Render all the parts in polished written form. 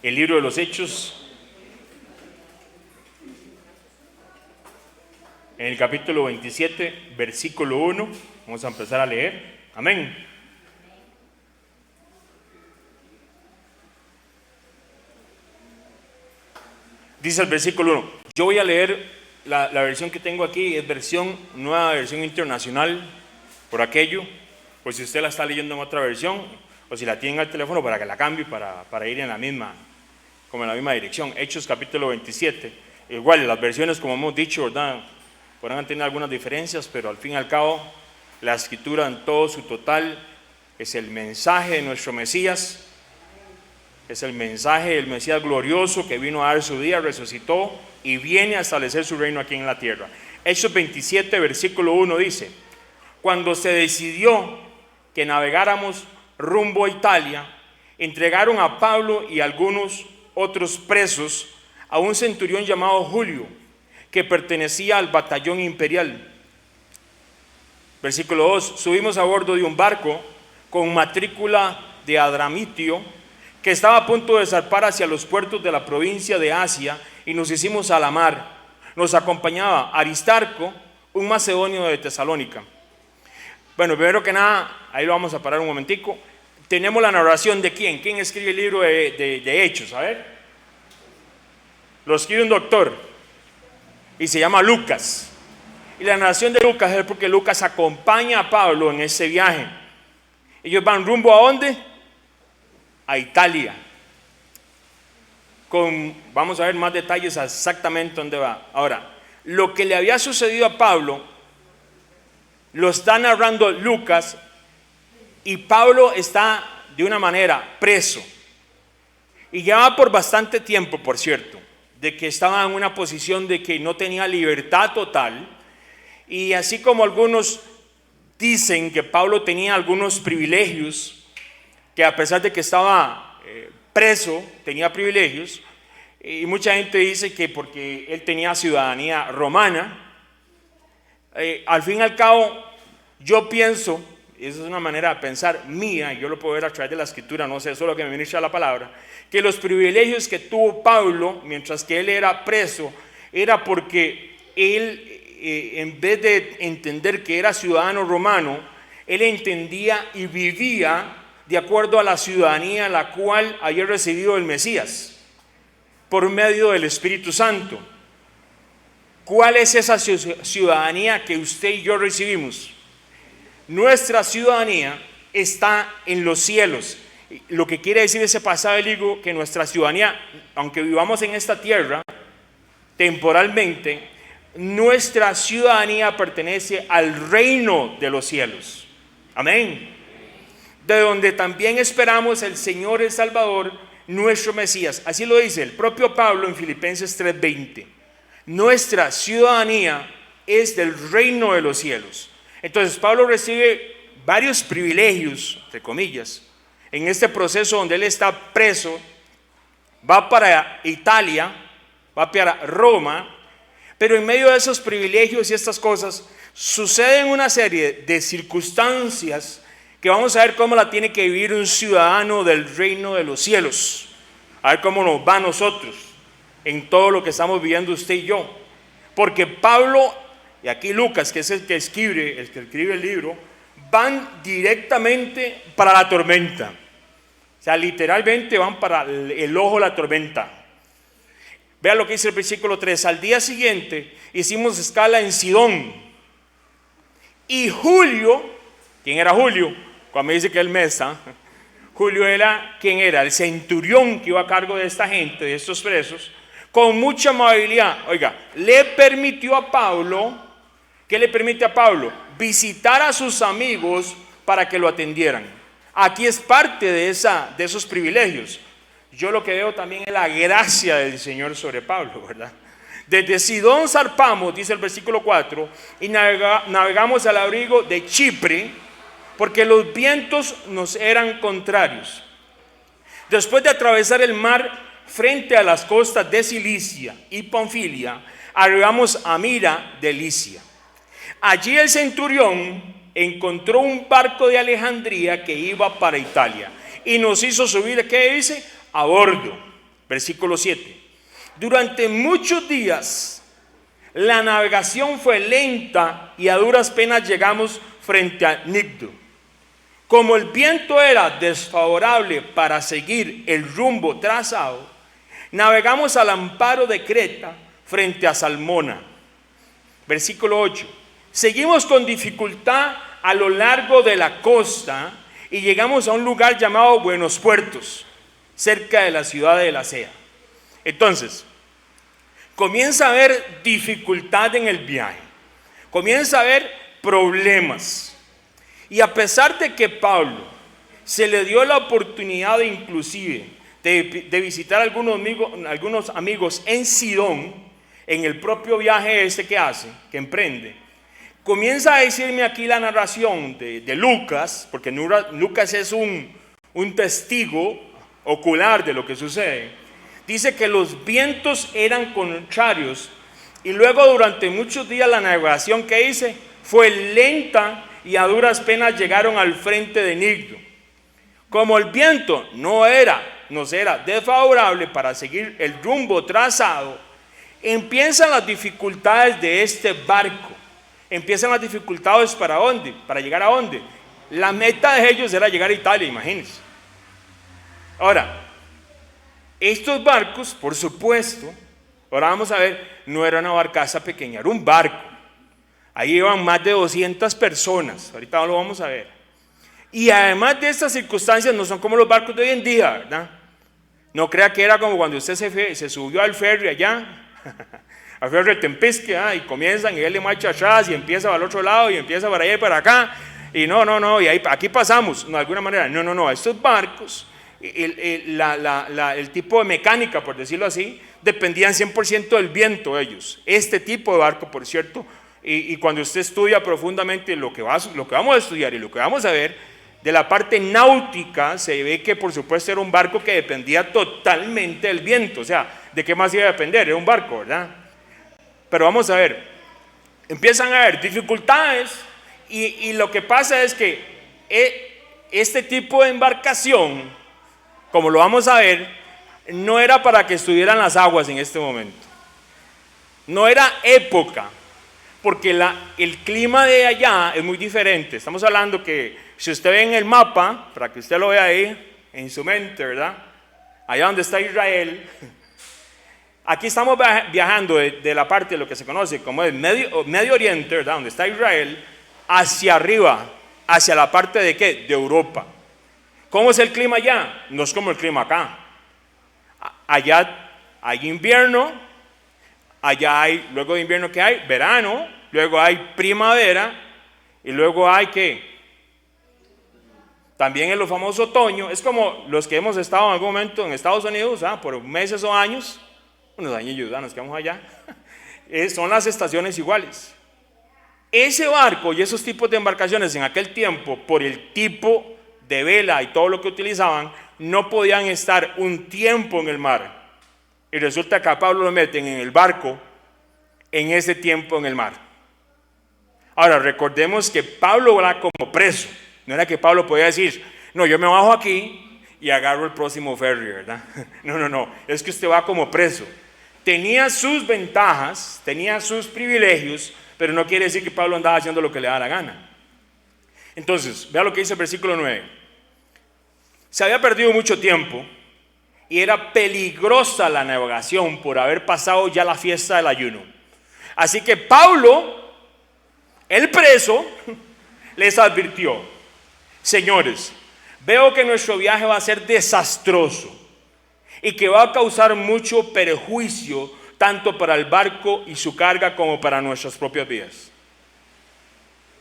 el libro de los Hechos, en el capítulo 27, versículo 1. Vamos a empezar a leer. Amén. Dice el versículo 1. Yo voy a leer la versión que tengo aquí, es nueva versión internacional, por aquello, pues si usted la está leyendo en otra versión, o si la tiene en el teléfono para que la cambie, para ir en la misma dirección. Hechos capítulo 27. Igual, las versiones, como hemos dicho, ¿verdad?, podrán tener algunas diferencias, pero al fin y al cabo, la escritura en todo su total es el mensaje de nuestro Mesías, es el mensaje del Mesías glorioso que vino a dar su día, resucitó y viene a establecer su reino aquí en la tierra. Hechos 27, versículo 1 dice: cuando se decidió que navegáramos rumbo a Italia, entregaron a Pablo y algunos otros presos a un centurión llamado Julio, que pertenecía al batallón imperial. Versículo 2: subimos a bordo de un barco con matrícula de Adramitio, que estaba a punto de zarpar hacia los puertos de la provincia de Asia, y nos hicimos a la mar. Nos acompañaba Aristarco, un macedonio de Tesalónica. Bueno, primero que nada, ahí lo vamos a parar un momentico. Tenemos la narración de ¿quién? ¿Quién escribe el libro de Hechos? A ver. Lo escribe un doctor y se llama Lucas. Y la narración de Lucas es porque Lucas acompaña a Pablo en ese viaje. Ellos van rumbo ¿a dónde? A Italia. Vamos a ver más detalles exactamente dónde va. Ahora, lo que le había sucedido a Pablo lo está narrando Lucas, y Pablo está de una manera preso. Y llevaba por bastante tiempo, por cierto, de que estaba en una posición de que no tenía libertad total. Y así como algunos dicen que Pablo tenía algunos privilegios, que a pesar de que estaba preso, tenía privilegios, y mucha gente dice que porque él tenía ciudadanía romana. Al fin y al cabo, yo pienso, esa es una manera de pensar mía, y yo lo puedo ver a través de la escritura, no sé, eso es lo que me ministra la palabra, que los privilegios que tuvo Pablo mientras que él era preso, era porque él, en vez de entender que era ciudadano romano, él entendía y vivía de acuerdo a la ciudadanía la cual había recibido el Mesías por medio del Espíritu Santo. ¿Cuál es esa ciudadanía que usted y yo recibimos? Nuestra ciudadanía está en los cielos. Lo que quiere decir ese pasaje bíblico, que nuestra ciudadanía, aunque vivamos en esta tierra temporalmente, nuestra ciudadanía pertenece al reino de los cielos. Amén. De donde también esperamos el Señor, el Salvador, nuestro Mesías. Así lo dice el propio Pablo en Filipenses 3:20. Nuestra ciudadanía es del reino de los cielos. Entonces Pablo recibe varios privilegios, entre comillas, en este proceso donde él está preso. Va para Italia, va para Roma, pero en medio de esos privilegios y estas cosas suceden una serie de circunstancias que vamos a ver cómo la tiene que vivir un ciudadano del reino de los cielos. A ver cómo nos va a nosotros en todo lo que estamos viviendo usted y yo. Porque Pablo y aquí Lucas, que es el que escribe el libro, van directamente para la tormenta. O sea, literalmente van para el ojo de la tormenta. Vea lo que dice el versículo 3. Al día siguiente hicimos escala en Sidón. Y Julio, ¿quién era Julio? Cuando me dice que el mes, Julio era, ¿quién era? El centurión que iba a cargo de esta gente, de estos presos, con mucha amabilidad, oiga, le permitió a Pablo, ¿qué le permite a Pablo? Visitar a sus amigos para que lo atendieran. Aquí es parte de esos privilegios. Yo lo que veo también es la gracia del Señor sobre Pablo, ¿verdad? Desde Sidón zarpamos, dice el versículo 4, y navegamos al abrigo de Chipre, porque los vientos nos eran contrarios. Después de atravesar el mar frente a las costas de Cilicia y Panfilia, arribamos a Mira de Licia. Allí el centurión encontró un barco de Alejandría que iba para Italia y nos hizo subir, ¿qué dice? A bordo. Versículo 7. Durante muchos días la navegación fue lenta y a duras penas llegamos frente a Nicdo. Como el viento era desfavorable para seguir el rumbo trazado, navegamos al amparo de Creta frente a Salmona. Versículo 8. Seguimos con dificultad a lo largo de la costa y llegamos a un lugar llamado Buenos Puertos, cerca de la ciudad de Lasea. Entonces, comienza a haber dificultad en el viaje, comienza a haber problemas. Y a pesar de que Pablo se le dio la oportunidad de inclusive de visitar algunos amigos en Sidón, en el propio viaje que emprende, comienza a decirme aquí la narración de Lucas, porque Lucas es un testigo ocular de lo que sucede. Dice que los vientos eran contrarios y luego durante muchos días la navegación que hice fue lenta y a duras penas llegaron al frente de Nicdo. Como el viento nos era desfavorable para seguir el rumbo trazado, empiezan las dificultades de este barco. Empiezan las dificultades ¿para dónde? ¿Para llegar a dónde? La meta de ellos era llegar a Italia, imagínense. Ahora, estos barcos, por supuesto, ahora vamos a ver, no era una barcaza pequeña, era un barco. Ahí iban más de 200 personas, ahorita lo vamos a ver. Y además de estas circunstancias, no son como los barcos de hoy en día, ¿verdad? No crea que era como cuando usted se subió al ferry allá, al ferry del Tempisque, y comienzan y él le marcha atrás y empieza para el otro lado y empieza para allá y para acá. Y no, y ahí, aquí pasamos, no, de alguna manera, no, estos barcos, el tipo de mecánica, por decirlo así, dependían 100% del viento ellos. Este tipo de barco, por cierto, y cuando usted estudia profundamente lo que vamos a estudiar y lo que vamos a ver, de la parte náutica se ve que por supuesto era un barco que dependía totalmente del viento. O sea, ¿de qué más iba a depender? Era un barco, ¿verdad? Pero vamos a ver, empiezan a haber dificultades y lo que pasa es que este tipo de embarcación, como lo vamos a ver, no era para que estuvieran las aguas en este momento. No era época, porque el clima de allá es muy diferente. Estamos hablando que si usted ve en el mapa, para que usted lo vea ahí en su mente, ¿verdad? Allá donde está Israel, aquí estamos viajando de la parte de lo que se conoce como el Medio Oriente, ¿verdad? Donde está Israel, hacia arriba, hacia la parte de ¿qué? De Europa. ¿Cómo es el clima allá? No es como el clima acá. Allá hay invierno, allá hay, luego de invierno ¿qué hay? Verano, luego hay primavera y luego hay ¿qué? También en lo famoso otoño. Es como los que hemos estado en algún momento en Estados Unidos, por meses o años, unos años nos quedamos allá, son las estaciones iguales. Ese barco y esos tipos de embarcaciones en aquel tiempo, por el tipo de vela y todo lo que utilizaban, no podían estar un tiempo en el mar. Y resulta que a Pablo lo meten en el barco en ese tiempo en el mar. Ahora, recordemos que Pablo era como preso. No era que Pablo podía decir, no, yo me bajo aquí y agarro el próximo ferry, ¿verdad? No, es que usted va como preso. Tenía sus ventajas, tenía sus privilegios, pero no quiere decir que Pablo andaba haciendo lo que le da la gana. Entonces, vea lo que dice el versículo 9. Se había perdido mucho tiempo y era peligrosa la navegación por haber pasado ya la fiesta del ayuno. Así que Pablo, el preso, les advirtió: señores, veo que nuestro viaje va a ser desastroso y que va a causar mucho perjuicio tanto para el barco y su carga como para nuestras propias vidas.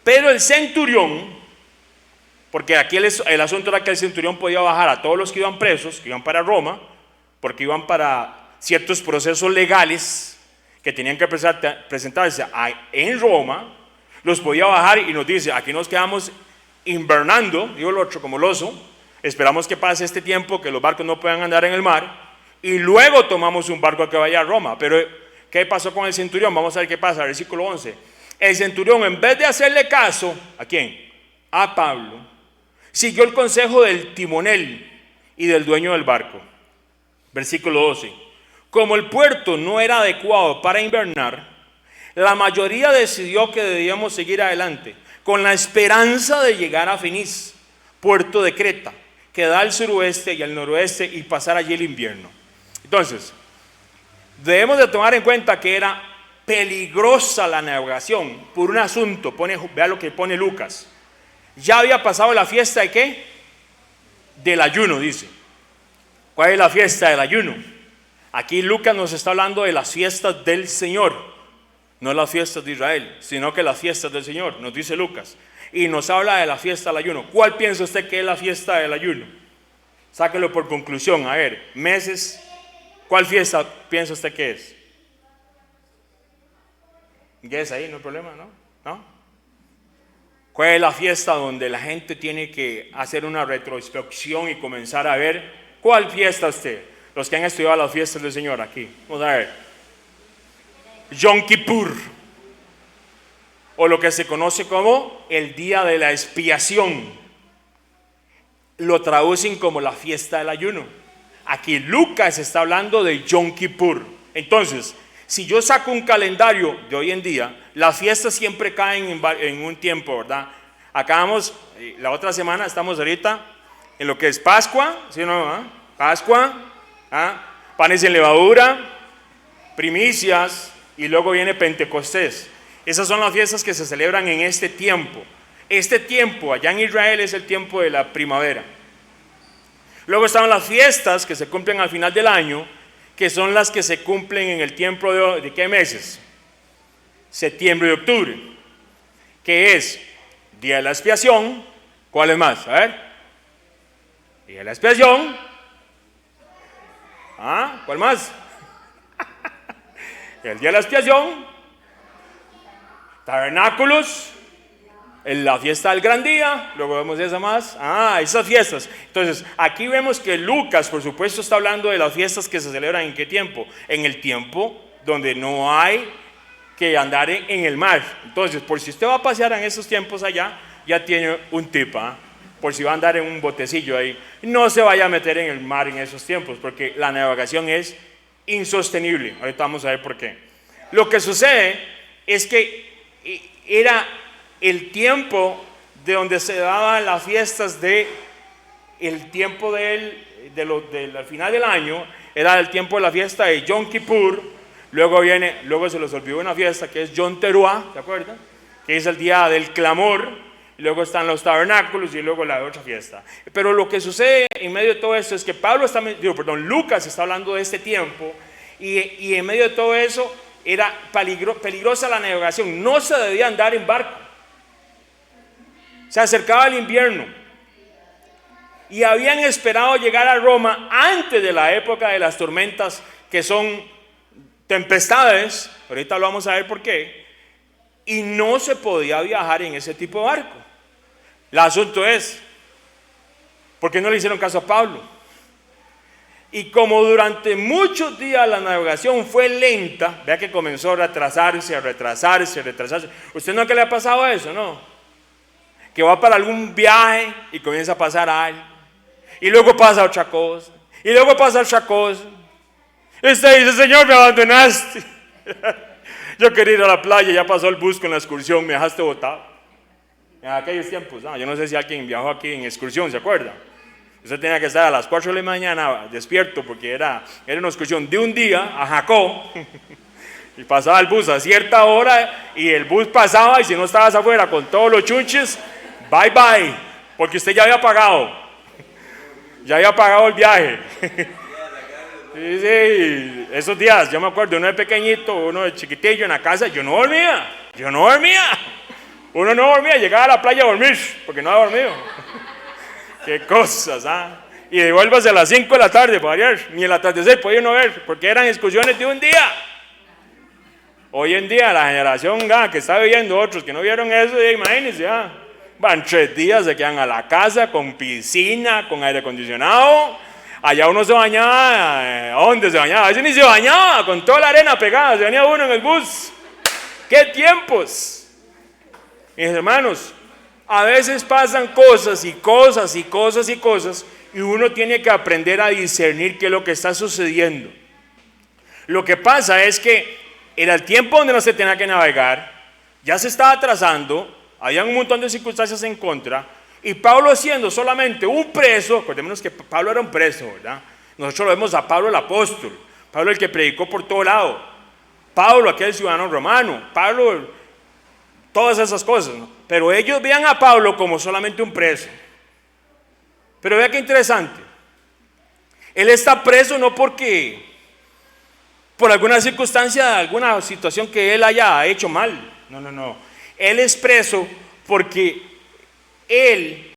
Pero el centurión, porque aquí el asunto era que el centurión podía bajar a todos los que iban presos, que iban para Roma, porque iban para ciertos procesos legales que tenían que presentarse en Roma, los podía bajar y nos dice: aquí nos quedamos invernando, digo el otro como el oso, esperamos que pase este tiempo, que los barcos no puedan andar en el mar, y luego tomamos un barco que vaya a Roma. Pero ¿qué pasó con el centurión? Vamos a ver qué pasa, versículo 11. El centurión, en vez de hacerle caso, ¿a quién? A Pablo, siguió el consejo del timonel y del dueño del barco. Versículo 12. Como el puerto no era adecuado para invernar, la mayoría decidió que debíamos seguir adelante, con la esperanza de llegar a Fenice, puerto de Creta, que da al suroeste y al noroeste, y pasar allí el invierno. Entonces, debemos de tomar en cuenta que era peligrosa la navegación por un asunto. Vea lo que pone Lucas. Ya había pasado la fiesta de ¿qué? Del ayuno, dice. ¿Cuál es la fiesta del ayuno? Aquí Lucas nos está hablando de las fiestas del Señor, no las fiestas de Israel, sino que las fiestas del Señor, nos dice Lucas. Y nos habla de la fiesta del ayuno. ¿Cuál piensa usted que es la fiesta del ayuno? Sáquelo por conclusión, a ver, meses. ¿Cuál fiesta piensa usted que es? Guess ahí, no hay problema, ¿no? ¿Cuál es la fiesta donde la gente tiene que hacer una retrospección y comenzar a ver? ¿Cuál fiesta usted? Los que han estudiado las fiestas del Señor aquí. Vamos a ver. Yom Kippur, o lo que se conoce como el día de la expiación. Lo traducen como la fiesta del ayuno. Aquí Lucas está hablando de Yom Kippur. Entonces, si yo saco un calendario de hoy en día, las fiestas siempre caen en un tiempo, ¿verdad? Acabamos, la otra semana estamos ahorita en lo que es Pascua, ¿sí o no? Pascua, panes en levadura, primicias, y luego viene Pentecostés. Esas son las fiestas que se celebran en este tiempo. Este tiempo allá en Israel es el tiempo de la primavera. Luego están las fiestas que se cumplen al final del año, que son las que se cumplen en el tiempo de ¿qué meses? Septiembre y octubre, que es Día de la Expiación. ¿Cuál es más? A ver. Día de la Expiación. ¿Cuál más? El Día de la Expiación. Tabernáculos. La fiesta del gran día, luego vemos esa más. Esas fiestas. Entonces, aquí vemos que Lucas, por supuesto, está hablando de las fiestas que se celebran en qué tiempo. En el tiempo donde no hay que andar en el mar. Entonces, por si usted va a pasear en esos tiempos allá, ya tiene un tip, por si va a andar en un botecillo ahí. No se vaya a meter en el mar en esos tiempos, porque la navegación es insostenible. Ahorita vamos a ver por qué. Lo que sucede es que era el tiempo de donde se daban las fiestas el tiempo del final del año, era el tiempo de la fiesta de Yom Kippur. Luego se les olvidó una fiesta que es Yom Teruah, ¿se acuerdan? Que es el día del clamor. Y luego están los tabernáculos y luego la otra fiesta. Pero lo que sucede en medio de todo esto es que Lucas está hablando de este tiempo, y en medio de todo eso era peligrosa la navegación. No se debía andar en barco. Se acercaba el invierno y habían esperado llegar a Roma antes de la época de las tormentas, que son tempestades. Ahorita lo vamos a ver por qué. Y no se podía viajar en ese tipo de barco. El asunto es, ¿por qué no le hicieron caso a Pablo? Y como durante muchos días la navegación fue lenta, vea que comenzó a retrasarse. ¿Usted no que le ha pasado eso, no? Que va para algún viaje y comienza a pasar algo, y luego pasa otra cosa, y luego pasa otra cosa. Usted dice: Señor, me abandonaste. Yo quería ir a la playa, ya pasó el bus con la excursión, me dejaste botado. En aquellos tiempos, yo no sé si alguien viajó aquí en excursión, ¿se acuerda? Usted tenía que estar a las 4 de la mañana despierto, porque era una excursión de un día a Jacó. Y pasaba el bus a cierta hora, y el bus pasaba, y si no estabas afuera con todos los chunches, bye bye, porque usted ya había pagado. Ya había pagado el viaje. Sí, esos días, yo me acuerdo, uno de pequeñito, uno de chiquitillo en la casa, yo no dormía. Uno no dormía, llegaba a la playa a dormir, porque no había dormido. Qué cosas, Y devuélvase a las 5 de la tarde para variar, ni el atardecer podía uno ver, porque eran excursiones de un día. Hoy en día la generación que está viviendo, otros que no vieron eso, imagínense, van 3 días, se quedan a la casa con piscina, con aire acondicionado. Allá uno se bañaba, ¿dónde se bañaba? A veces ni se bañaba, con toda la arena pegada, se bañaba uno en el bus. ¡Qué tiempos! Mis hermanos, a veces pasan cosas y uno tiene que aprender a discernir qué es lo que está sucediendo. Lo que pasa es que era el tiempo donde no se tenía que navegar, ya se estaba atrasando, había un montón de circunstancias en contra, y Pablo siendo solamente un preso, acordémonos que Pablo era un preso, ¿verdad? Nosotros lo vemos a Pablo el apóstol, Pablo el que predicó por todo lado, Pablo aquel ciudadano romano, Pablo, todas esas cosas, ¿no? Pero ellos veían a Pablo como solamente un preso. Pero vea qué interesante, él está preso no porque por alguna circunstancia, alguna situación que él haya hecho mal, no, él es preso porque él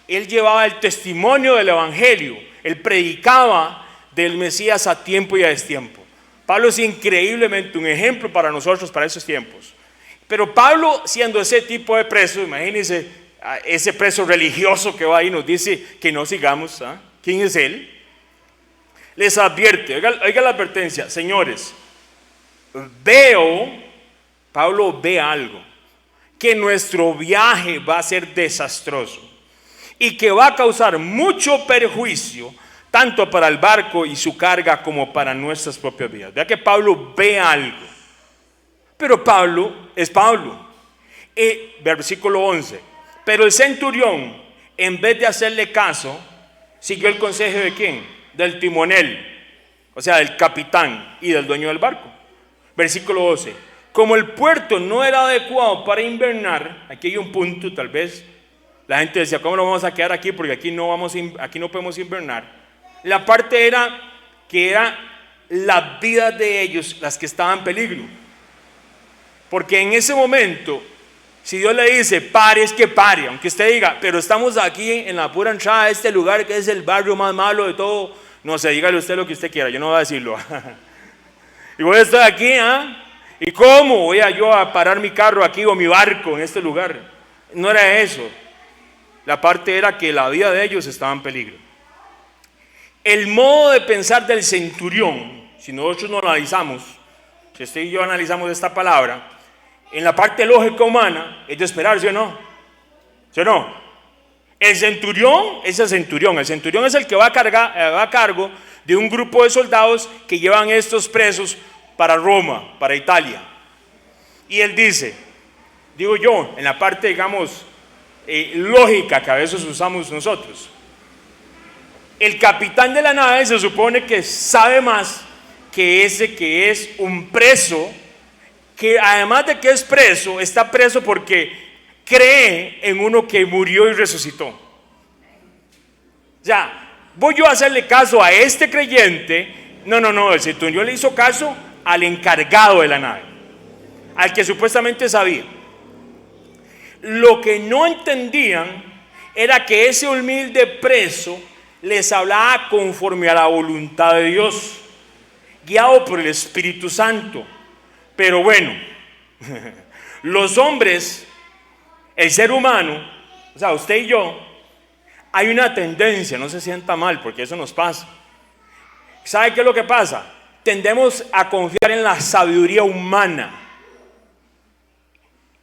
llevaba el testimonio del evangelio, él predicaba del Mesías a tiempo y a destiempo. Pablo es increíblemente un ejemplo para nosotros para esos tiempos. Pero Pablo, siendo ese tipo de preso, imagínense ese preso religioso que va ahí, nos dice que no sigamos, ¿ah? ¿Quién es él? Les advierte, oiga la advertencia, señores, Pablo ve algo, que nuestro viaje va a ser desastroso y que va a causar mucho perjuicio tanto para el barco y su carga como para nuestras propias vidas. Vea que Pablo ve algo, pero Pablo es Pablo. Versículo 11, pero el centurión, en vez de hacerle caso, siguió el consejo ¿de quién? Del timonel, o sea, del capitán y del dueño del barco. Versículo 12, como el puerto no era adecuado para invernar, aquí hay un punto, tal vez la gente decía, ¿cómo nos vamos a quedar aquí? Porque aquí no podemos invernar. La parte era que era la vida de ellos las que estaban en peligro, porque en ese momento, si Dios le dice pare, es que pare, aunque usted diga, pero estamos aquí en la pura entrada de este lugar que es el barrio más malo de todo, no sé, dígale usted lo que usted quiera, yo no voy a decirlo. Y voy a estar aquí, ¿ah? ¿Y cómo voy yo a parar mi carro aquí o mi barco en este lugar? No era eso. La parte era que la vida de ellos estaba en peligro. El modo de pensar del centurión, si nosotros no analizamos, si usted y yo analizamos esta palabra, en la parte lógica humana es de esperar, ¿sí o no? ¿Sí o no? El centurión es el centurión. El centurión es el que va a cargo de un grupo de soldados que llevan estos presos para Roma, para Italia. Y él dice, digo yo, en la parte, digamos, lógica que a veces usamos nosotros, el capitán de la nave se supone que sabe más que ese que es un preso, que además de que es preso, está preso porque cree en uno que murió y resucitó. O sea, voy yo a hacerle caso a este creyente. No, el centurión le hizo caso al encargado de la nave, al que supuestamente sabía. Lo que no entendían era que ese humilde preso les hablaba conforme a la voluntad de Dios, guiado por el Espíritu Santo. Pero bueno, los hombres, el ser humano, o sea, usted y yo, hay una tendencia, no se sienta mal porque eso nos pasa. ¿Sabe qué es lo que pasa? Tendemos a confiar en la sabiduría humana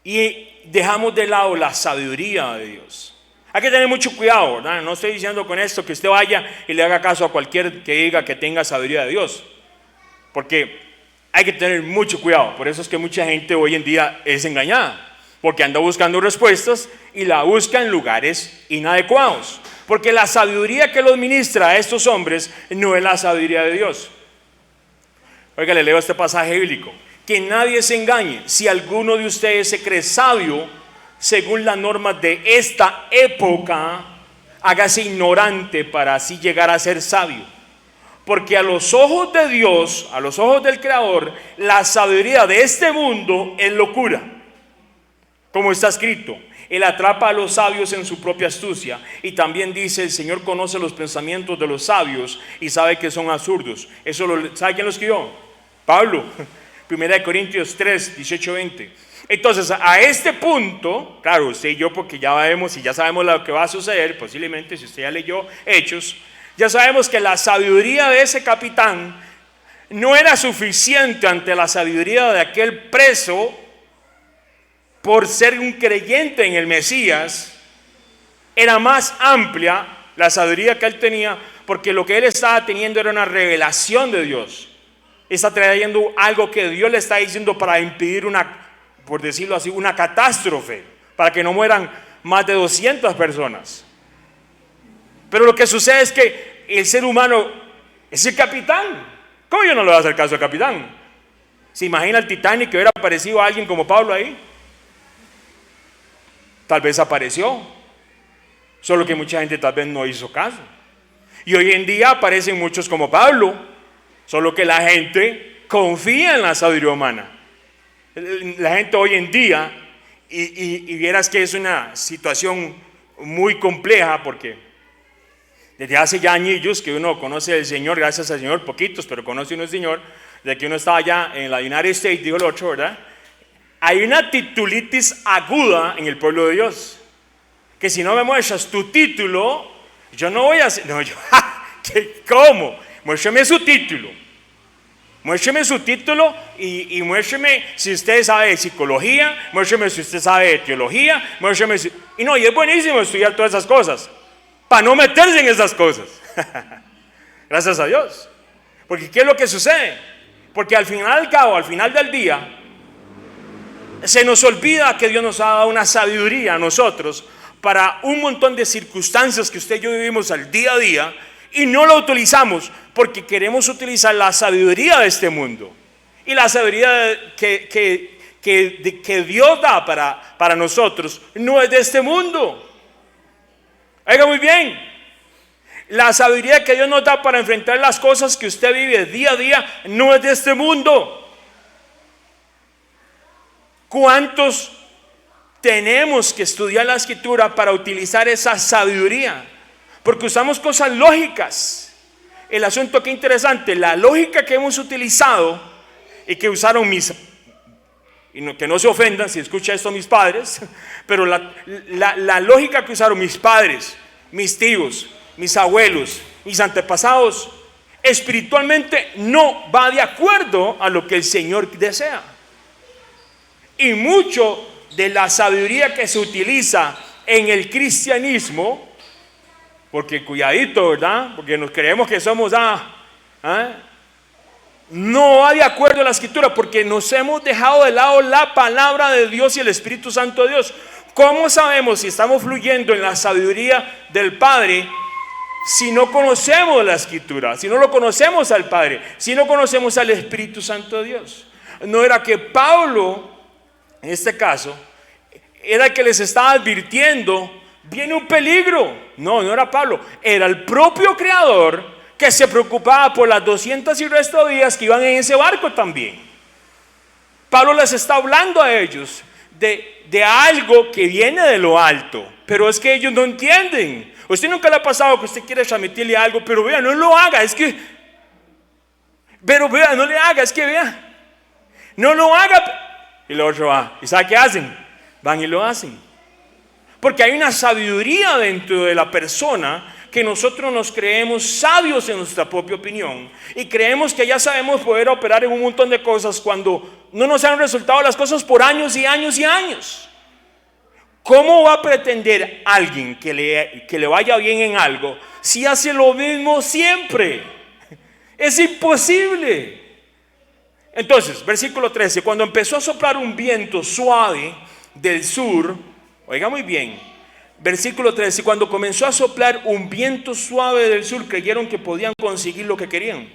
y dejamos de lado la sabiduría de Dios. Hay que tener mucho cuidado, ¿verdad? No estoy diciendo con esto que usted vaya y le haga caso a cualquier que diga que tenga sabiduría de Dios, porque hay que tener mucho cuidado. Por eso es que mucha gente hoy en día es engañada, porque anda buscando respuestas y la busca en lugares inadecuados, porque la sabiduría que los ministra a estos hombres no es la sabiduría de Dios. Oiga, le leo este pasaje bíblico: que nadie se engañe. Si alguno de ustedes se cree sabio según las normas de esta época, hágase ignorante para así llegar a ser sabio. Porque a los ojos de Dios, a los ojos del Creador, la sabiduría de este mundo es locura. Como está escrito, Él atrapa a los sabios en su propia astucia. Y también dice, el Señor conoce los pensamientos de los sabios y sabe que son absurdos. ¿Sabe quién lo escribió? Pablo. 1 Corintios 3, 18, 20. Entonces, a este punto, claro, usted y yo, porque ya vemos y ya sabemos lo que va a suceder, posiblemente, si usted ya leyó Hechos, ya sabemos que la sabiduría de ese capitán no era suficiente ante la sabiduría de aquel preso por ser un creyente en el Mesías. Era más amplia la sabiduría que él tenía, porque lo que él estaba teniendo era una revelación de Dios. Está trayendo algo que Dios le está diciendo para impedir una, por decirlo así, una catástrofe, para que no mueran más de 200 personas. Pero lo que sucede es que el ser humano es el capitán. ¿Cómo yo no le voy a hacer caso al capitán? ¿Se imagina el Titanic que hubiera aparecido a alguien como Pablo ahí? Tal vez apareció, solo que mucha gente tal vez no hizo caso. Y hoy en día aparecen muchos como Pablo, solo que la gente confía en la sabiduría humana. La gente hoy en día, y vieras que es una situación muy compleja, porque desde hace ya años que uno conoce al Señor, gracias al Señor, poquitos, pero conoce uno al Señor, de que uno estaba allá en la United States, digo el otro, ¿verdad? Hay una titulitis aguda en el pueblo de Dios, que si no me muestras tu título, yo no voy a hacer, no, yo, ¿cómo? Muéstrame su título. Muéstrame su título y muéstrame si usted sabe de psicología, muéstrame si usted sabe de teología, muéstrame si... Y no, y es buenísimo estudiar todas esas cosas, para no meterse en esas cosas. Gracias a Dios. Porque ¿qué es lo que sucede? Porque al final del cabo, al final del día, se nos olvida que Dios nos ha dado una sabiduría a nosotros para un montón de circunstancias que usted y yo vivimos al día a día, y no lo utilizamos porque queremos utilizar la sabiduría de este mundo. Y la sabiduría que Dios da para nosotros no es de este mundo. Oiga muy bien, la sabiduría que Dios nos da para enfrentar las cosas que usted vive día a día no es de este mundo. ¿Cuántos tenemos que estudiar la Escritura para utilizar esa sabiduría? Porque usamos cosas lógicas. El asunto que interesante, la lógica que hemos utilizado y que usaron que no se ofendan si escucha esto mis padres, pero la lógica que usaron mis padres, mis tíos, mis abuelos, mis antepasados, espiritualmente no va de acuerdo a lo que el Señor desea. Y mucho de la sabiduría que se utiliza en el cristianismo, porque cuidadito, ¿verdad? Porque nos creemos que somos no va de acuerdo a la Escritura, porque nos hemos dejado de lado la palabra de Dios y el Espíritu Santo de Dios. ¿Cómo sabemos si estamos fluyendo en la sabiduría del Padre si no conocemos la Escritura, si no lo conocemos al Padre, si no conocemos al Espíritu Santo de Dios? No era que Pablo, en este caso, era el que les estaba advirtiendo, viene un peligro. No era Pablo, era el propio Creador que se preocupaba por las 200 y resto de días que iban en ese barco también. Pablo les está hablando a ellos de algo que viene de lo alto, pero es que ellos no entienden. Usted nunca le ha pasado que usted quiere transmitirle algo, pero vea, no lo haga, no le haga, vea, no lo haga. Y lo otro va, ¿y sabe qué hacen? Van y lo hacen. Porque hay una sabiduría dentro de la persona que nosotros nos creemos sabios en nuestra propia opinión y creemos que ya sabemos poder operar en un montón de cosas cuando no nos han resultado las cosas por años y años y años. ¿Cómo va a pretender alguien que le vaya bien en algo si hace lo mismo siempre? Es imposible. Entonces, versículo 13, cuando empezó a soplar un viento suave del sur, oiga muy bien, versículo 13, cuando comenzó a soplar un viento suave del sur, creyeron que podían conseguir lo que querían.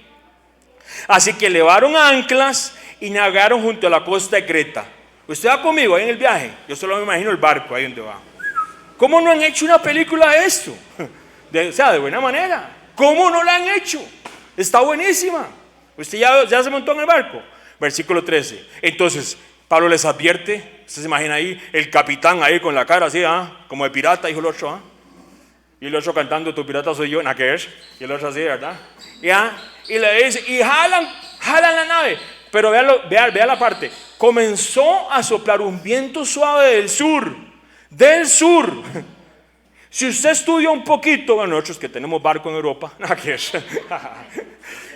Así que levaron anclas y navegaron junto a la costa de Creta. ¿Usted va conmigo ahí en el viaje? Yo solo me imagino el barco ahí donde va. ¿Cómo no han hecho una película de esto? De buena manera. ¿Cómo no la han hecho? Está buenísima. ¿Usted ya se montó en el barco? Versículo 13. Entonces, Pablo les advierte. Usted se imagina ahí el capitán ahí con la cara así, como de pirata, dijo el otro, y el otro cantando, tu pirata soy yo, y el otro así, ¿verdad? Y le dice, y jalan la nave. Pero vea la parte. Comenzó a soplar un viento suave del sur. Si usted estudia un poquito, bueno, nosotros que tenemos barco en Europa,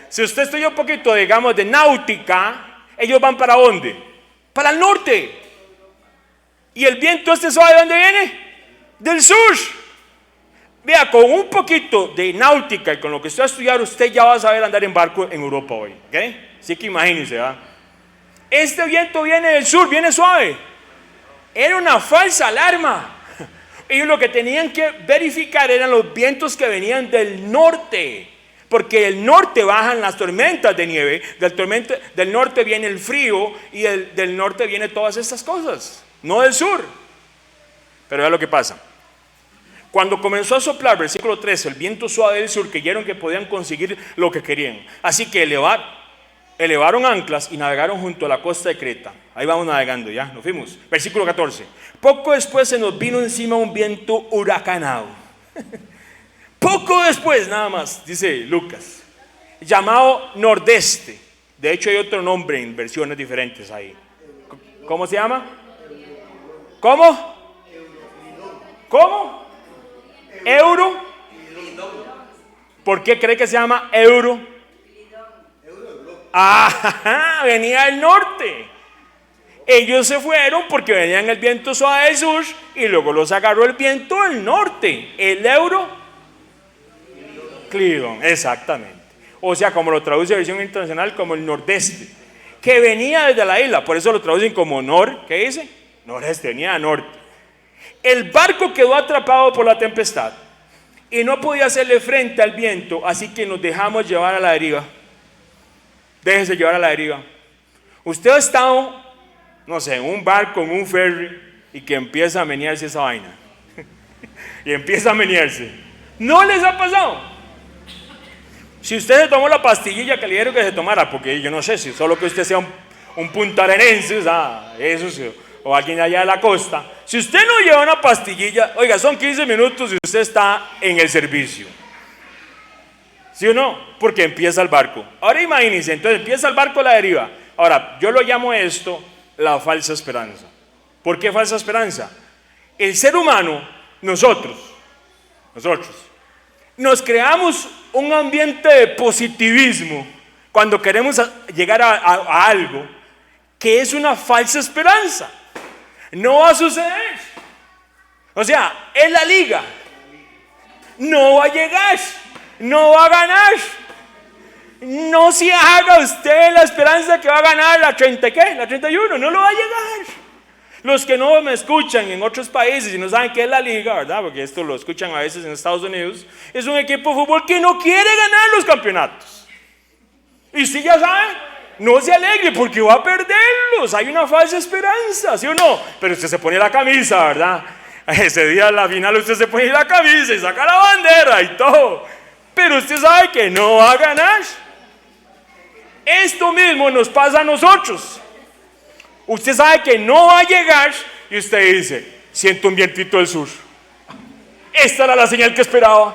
si usted estudia un poquito, digamos, de náutica, ellos van ¿para dónde? Para el norte. ¿Y el viento suave de dónde viene? Del sur. Vea, con un poquito de náutica y con lo que usted va a estudiar, usted ya va a saber andar en barco en Europa hoy, ¿ok? Así que imagínense, ¿verdad? Este viento viene del sur, viene suave. Era una falsa alarma. Y lo que tenían que verificar eran los vientos que venían del norte. Porque del norte bajan las tormentas de nieve, del norte viene el frío y del norte vienen todas estas cosas, no del sur. Pero vea lo que pasa. Cuando comenzó a soplar, versículo 13, el viento suave del sur, creyeron que podían conseguir lo que querían. Así que elevaron anclas y navegaron junto a la costa de Creta. Ahí vamos navegando, ya, nos fuimos. Versículo 14. Poco después se nos vino encima un viento huracanado. Poco después, nada más, dice Lucas, llamado nordeste. De hecho, hay otro nombre en versiones diferentes ahí. ¿Cómo se llama? ¿Cómo? ¿Cómo? Euro. ¿Por qué cree que se llama euro? Ah, venía del norte. Ellos se fueron porque venían el viento suave del sur y luego los agarró el viento del norte. El euro. Clidon, exactamente. O sea, como lo traduce versión internacional, como el nordeste, que venía desde la isla, por eso lo traducen como ¿qué dice? Noreste, venía de norte. El barco quedó atrapado por la tempestad y no podía hacerle frente al viento, así que nos dejamos llevar a la deriva. Déjese llevar a la deriva. Usted ha estado, no sé, en un barco, en un ferry, y que empieza a menearse esa vaina. Y empieza a menearse. ¿No les ha pasado? Si usted se tomó la pastillilla que le dijeron que se tomara, porque yo no sé si solo que usted sea un puntarenense, o sea, eso sí, o alguien allá de la costa, si usted no lleva una pastillilla, oiga, son 15 minutos y usted está en el servicio. ¿Sí o no? Porque empieza el barco. Ahora imagínense, entonces empieza el barco a la deriva. Ahora, yo lo llamo esto la falsa esperanza. ¿Por qué falsa esperanza? El ser humano, nosotros, nos creamos un ambiente de positivismo cuando queremos llegar a algo que es una falsa esperanza. No va a suceder. O sea, es la liga. No va a llegar. No va a ganar. No se haga usted la esperanza que va a ganar la 30, ¿qué? La 31. No lo va a llegar. Los que no me escuchan en otros países y no saben qué es la liga, ¿verdad? Porque esto lo escuchan a veces en Estados Unidos. Es un equipo de fútbol que no quiere ganar los campeonatos. Y si ya saben, no se alegre porque va a perderlos. Hay una falsa esperanza, ¿sí o no? Pero usted se pone la camisa, ¿verdad? Ese día en la final usted se pone la camisa y saca la bandera y todo. Pero usted sabe que no va a ganar. Esto mismo nos pasa a nosotros. Usted sabe que no va a llegar y usted dice, siento un vientito del sur. Esta era la señal que esperaba.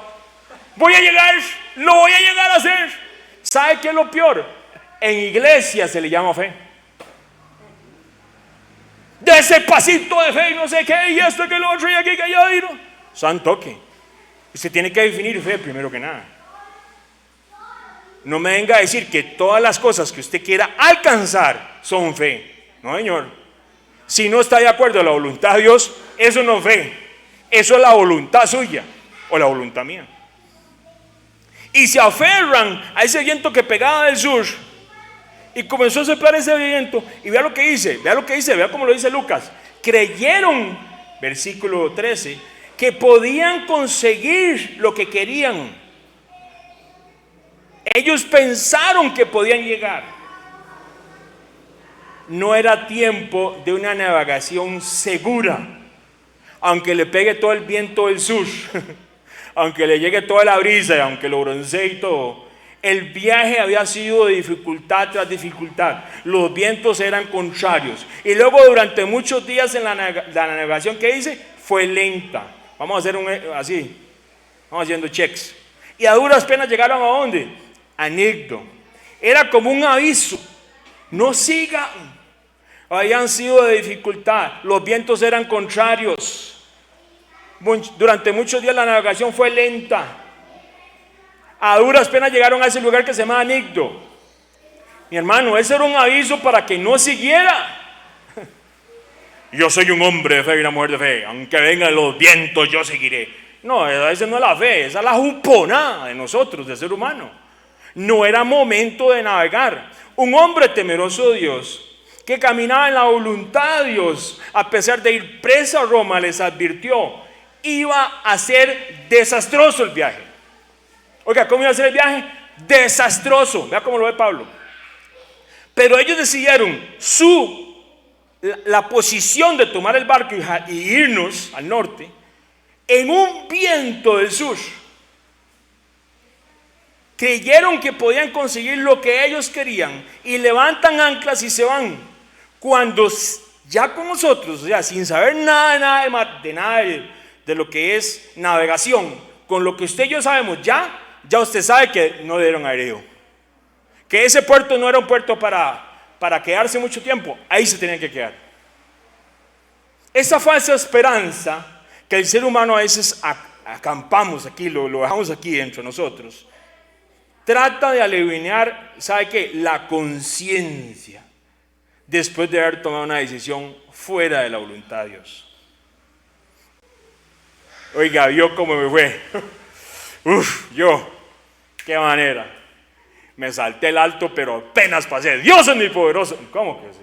Voy a llegar, lo voy a llegar a hacer. ¿Sabe qué es lo peor? En iglesia se le llama fe. De ese pasito de fe y no sé qué, y esto que lo otro y aquí que allá. Santo que. Usted tiene que definir fe primero que nada. No me venga a decir que todas las cosas que usted quiera alcanzar son fe. No, señor. Si no está de acuerdo a la voluntad de Dios, eso no es fe. Eso es la voluntad suya o la voluntad mía. Y se aferran a ese viento que pegaba del sur y comenzó a soplar ese viento. Y vea lo que dice, vea cómo lo dice Lucas. Creyeron, versículo 13, que podían conseguir lo que querían. Ellos pensaron que podían llegar. No era tiempo de una navegación segura, aunque le pegue todo el viento del sur, aunque le llegue toda la brisa y aunque lo broncee y todo. El viaje había sido de dificultad tras dificultad. Los vientos eran contrarios. Y luego durante muchos días en la navegación que hice fue lenta. Vamos a hacer así, vamos haciendo checks. Y a duras penas llegaron a ¿dónde? A Nigdo. Era como un aviso. No sigan. Habían sido de dificultad. Los vientos eran contrarios. Durante muchos días la navegación fue lenta. A duras penas llegaron a ese lugar que se llama Nigdo. Mi hermano, ese era un aviso para que no siguiera. Yo soy un hombre de fe y una mujer de fe. Aunque vengan los vientos, yo seguiré. No, esa no es la fe, esa es la juponada de nosotros, de ser humano. No era momento de navegar. Un hombre temeroso de Dios, que caminaba en la voluntad de Dios, a pesar de ir preso a Roma, les advirtió, iba a ser desastroso el viaje. Oiga, ¿cómo iba a ser el viaje? Desastroso. Vea cómo lo ve Pablo. Pero ellos decidieron la posición de tomar el barco y irnos al norte en un viento del sur. Creyeron que podían conseguir lo que ellos querían y levantan anclas y se van. Cuando ya con nosotros, o sea, sin saber nada de lo que es navegación, con lo que usted y yo sabemos, ya usted sabe que no debieron haber ido. Que ese puerto no era un puerto para quedarse mucho tiempo, ahí se tenían que quedar. Esa falsa esperanza que el ser humano a veces acampamos aquí, lo dejamos aquí dentro de nosotros, trata de aliviar, ¿sabe qué? La conciencia después de haber tomado una decisión fuera de la voluntad de Dios. Oiga, vio cómo me fue. Qué manera. Me salté el alto, pero apenas pasé. Dios es mi poderoso. ¿Cómo que sí?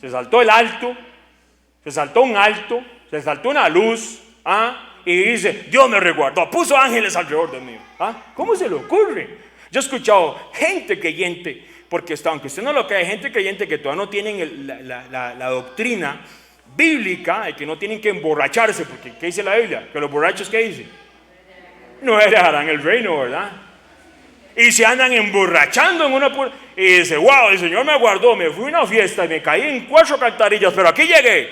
Se saltó el alto, se saltó un alto, se saltó una luz, y dice, Dios me resguardó, puso ángeles alrededor de mí. ¿Cómo se le ocurre? Yo he escuchado gente creyente, porque aunque usted no lo cree, gente creyente que todavía no tienen la doctrina bíblica de que no tienen que emborracharse, porque ¿qué dice la Biblia? Que los borrachos, ¿qué dice? No heredarán el reino, ¿verdad? Y se andan emborrachando en una puerta. Y dice, wow, el Señor me guardó, me fui a una fiesta y me caí en 4 cantarillas, pero aquí llegué.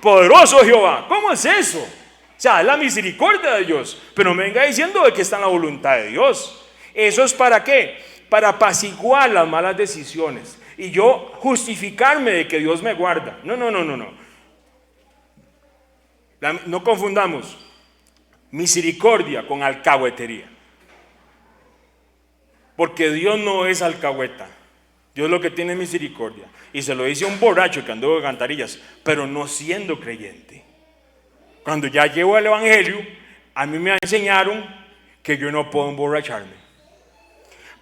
Poderoso Jehová. ¿Cómo es eso? O sea, es la misericordia de Dios. Pero me venga diciendo de que está en la voluntad de Dios. ¿Eso es para qué? Para apaciguar las malas decisiones. Y yo justificarme de que Dios me guarda. No. No confundamos misericordia con alcahuetería. Porque Dios no es alcahueta. Dios lo que tiene es misericordia. Y se lo dice a un borracho que anduvo de cantarillas, pero no siendo creyente. Cuando ya llevo el evangelio, a mí me enseñaron que yo no puedo emborracharme.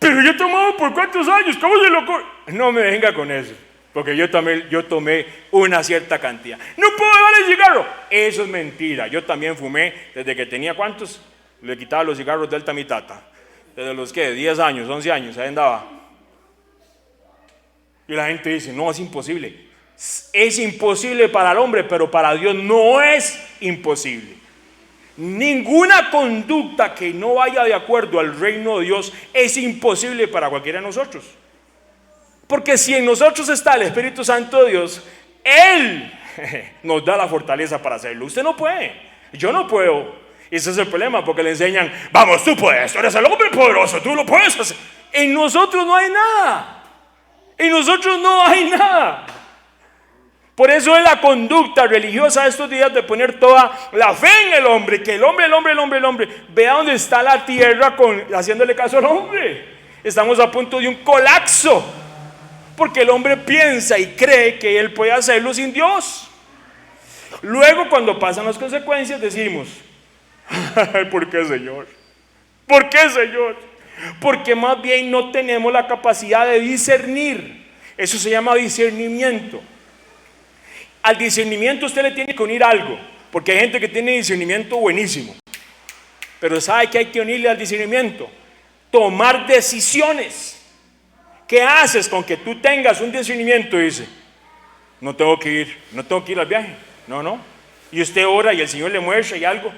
Pero yo he tomado por ¿cuántos años? ¿Cómo se lo ocurre? No me venga con eso. Porque yo tomé una cierta cantidad. No puedo dar el cigarro. Eso es mentira. Yo también fumé desde que tenía ¿cuántos? Le quitaba los cigarros delta a mi tata. Desde los que 10 años, 11 años, ahí andaba. Y la gente dice, no, es imposible. Es imposible para el hombre, pero para Dios no es imposible. Ninguna conducta que no vaya de acuerdo al reino de Dios es imposible para cualquiera de nosotros. Porque si en nosotros está el Espíritu Santo de Dios, Él nos da la fortaleza para hacerlo. Usted no puede, yo no puedo. Ese es el problema, porque le enseñan, vamos, tú puedes, tú eres el hombre poderoso, tú lo puedes hacer. En nosotros no hay nada. En nosotros no hay nada. Por eso es la conducta religiosa de estos días de poner toda la fe en el hombre, que el hombre, vea dónde está la tierra haciéndole caso al hombre. Estamos a punto de un colapso, porque el hombre piensa y cree que él puede hacerlo sin Dios. Luego, cuando pasan las consecuencias, decimos, ¿por qué, Señor? ¿Por qué, Señor? Porque más bien no tenemos la capacidad de discernir. Eso se llama discernimiento. Al discernimiento usted le tiene que unir algo, porque hay gente que tiene discernimiento buenísimo, pero ¿sabe qué hay que unirle al discernimiento? Tomar decisiones. ¿Qué haces con que tú tengas un discernimiento y dices, no tengo que ir al viaje? No. Y usted ora y el Señor le muestra y algo.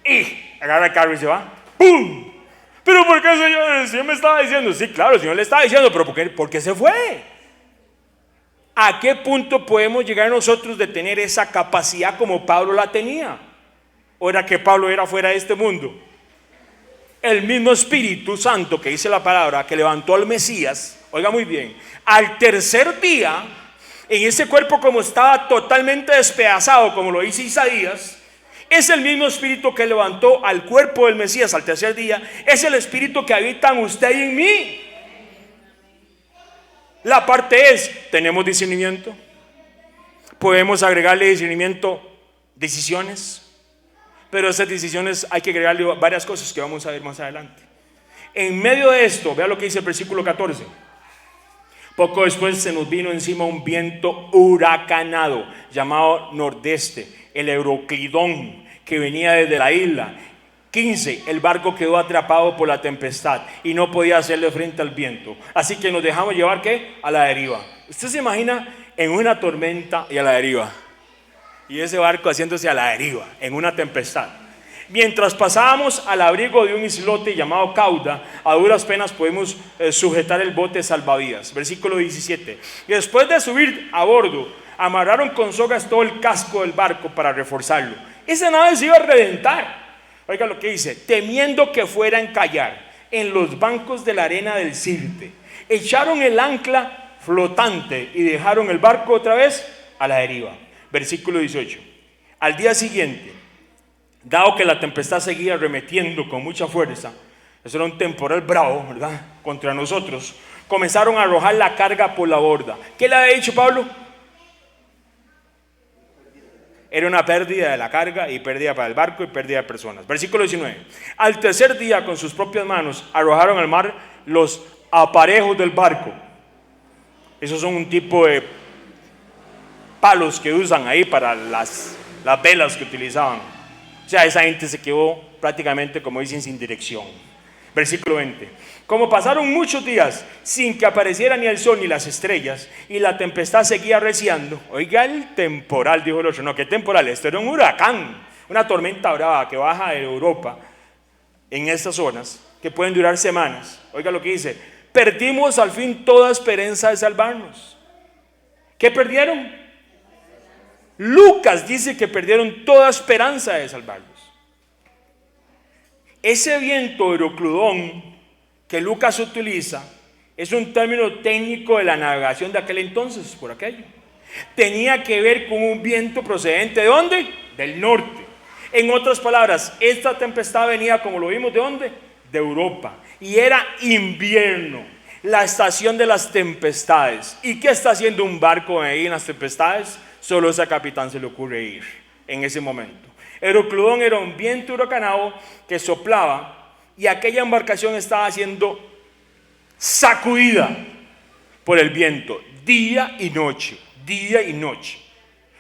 Y agarra el carro y se va. ¡Pum! ¿Pero por qué, Señor? El Señor me estaba diciendo. Sí, claro, el Señor le estaba diciendo, pero ¿por qué se fue? ¿A qué punto podemos llegar nosotros de tener esa capacidad como Pablo la tenía? ¿O era que Pablo era fuera de este mundo? El mismo Espíritu Santo que dice la palabra, que levantó al Mesías, oiga muy bien, al tercer día, en ese cuerpo como estaba totalmente despedazado, como lo dice Isaías, es el mismo Espíritu que levantó al cuerpo del Mesías al tercer día, es el Espíritu que habita en usted y en mí. La parte es, ¿tenemos discernimiento? ¿Podemos agregarle discernimiento, decisiones? Pero a esas decisiones hay que agregarle varias cosas que vamos a ver más adelante. En medio de esto, vea lo que dice el versículo 14. Poco después se nos vino encima un viento huracanado llamado nordeste, el Euroclidón, que venía desde la isla. 15. El barco quedó atrapado por la tempestad y no podía hacerle frente al viento. Así que nos dejamos llevar, ¿qué? A la deriva. Usted se imagina en una tormenta y a la deriva. Y ese barco haciéndose a la deriva, en una tempestad. Mientras pasábamos al abrigo de un islote llamado Cauda, a duras penas podemos sujetar el bote salvavidas. Versículo 17. Y después de subir a bordo, amarraron con sogas todo el casco del barco para reforzarlo. Esa nave se iba a reventar. Oiga lo que dice: temiendo que fuera a encallar en los bancos de la arena del Sirte, echaron el ancla flotante y dejaron el barco otra vez a la deriva. Versículo 18. Al día siguiente, dado que la tempestad seguía arremetiendo con mucha fuerza, eso era un temporal bravo, ¿verdad?, contra nosotros, comenzaron a arrojar la carga por la borda. ¿Qué le había dicho Pablo? Era una pérdida de la carga y pérdida para el barco y pérdida de personas. Versículo 19. Al tercer día, con sus propias manos, arrojaron al mar los aparejos del barco. Esos son un tipo de palos que usan ahí para las velas que utilizaban. O sea, esa gente se quedó prácticamente, como dicen, sin dirección. Versículo 20. Como pasaron muchos días sin que apareciera ni el sol ni las estrellas, y la tempestad seguía arreciando. Oiga el temporal, dijo el otro. No, ¿qué temporal? Esto era un huracán, una tormenta brava que baja de Europa en estas zonas, que pueden durar semanas. Oiga lo que dice: perdimos al fin toda esperanza de salvarnos. ¿Qué perdieron? Lucas dice que perdieron toda esperanza de salvarlos. Ese viento Euroclidón que Lucas utiliza es un término técnico de la navegación de aquel entonces, por aquello. Tenía que ver con un viento procedente ¿de dónde? Del norte. En otras palabras, esta tempestad venía, como lo vimos, ¿de dónde? De Europa. Y era invierno, la estación de las tempestades. ¿Y qué está haciendo un barco ahí en las tempestades? Solo a ese capitán se le ocurre ir en ese momento. Euroclidón era un viento huracanado que soplaba y aquella embarcación estaba siendo sacudida por el viento día y noche, día y noche.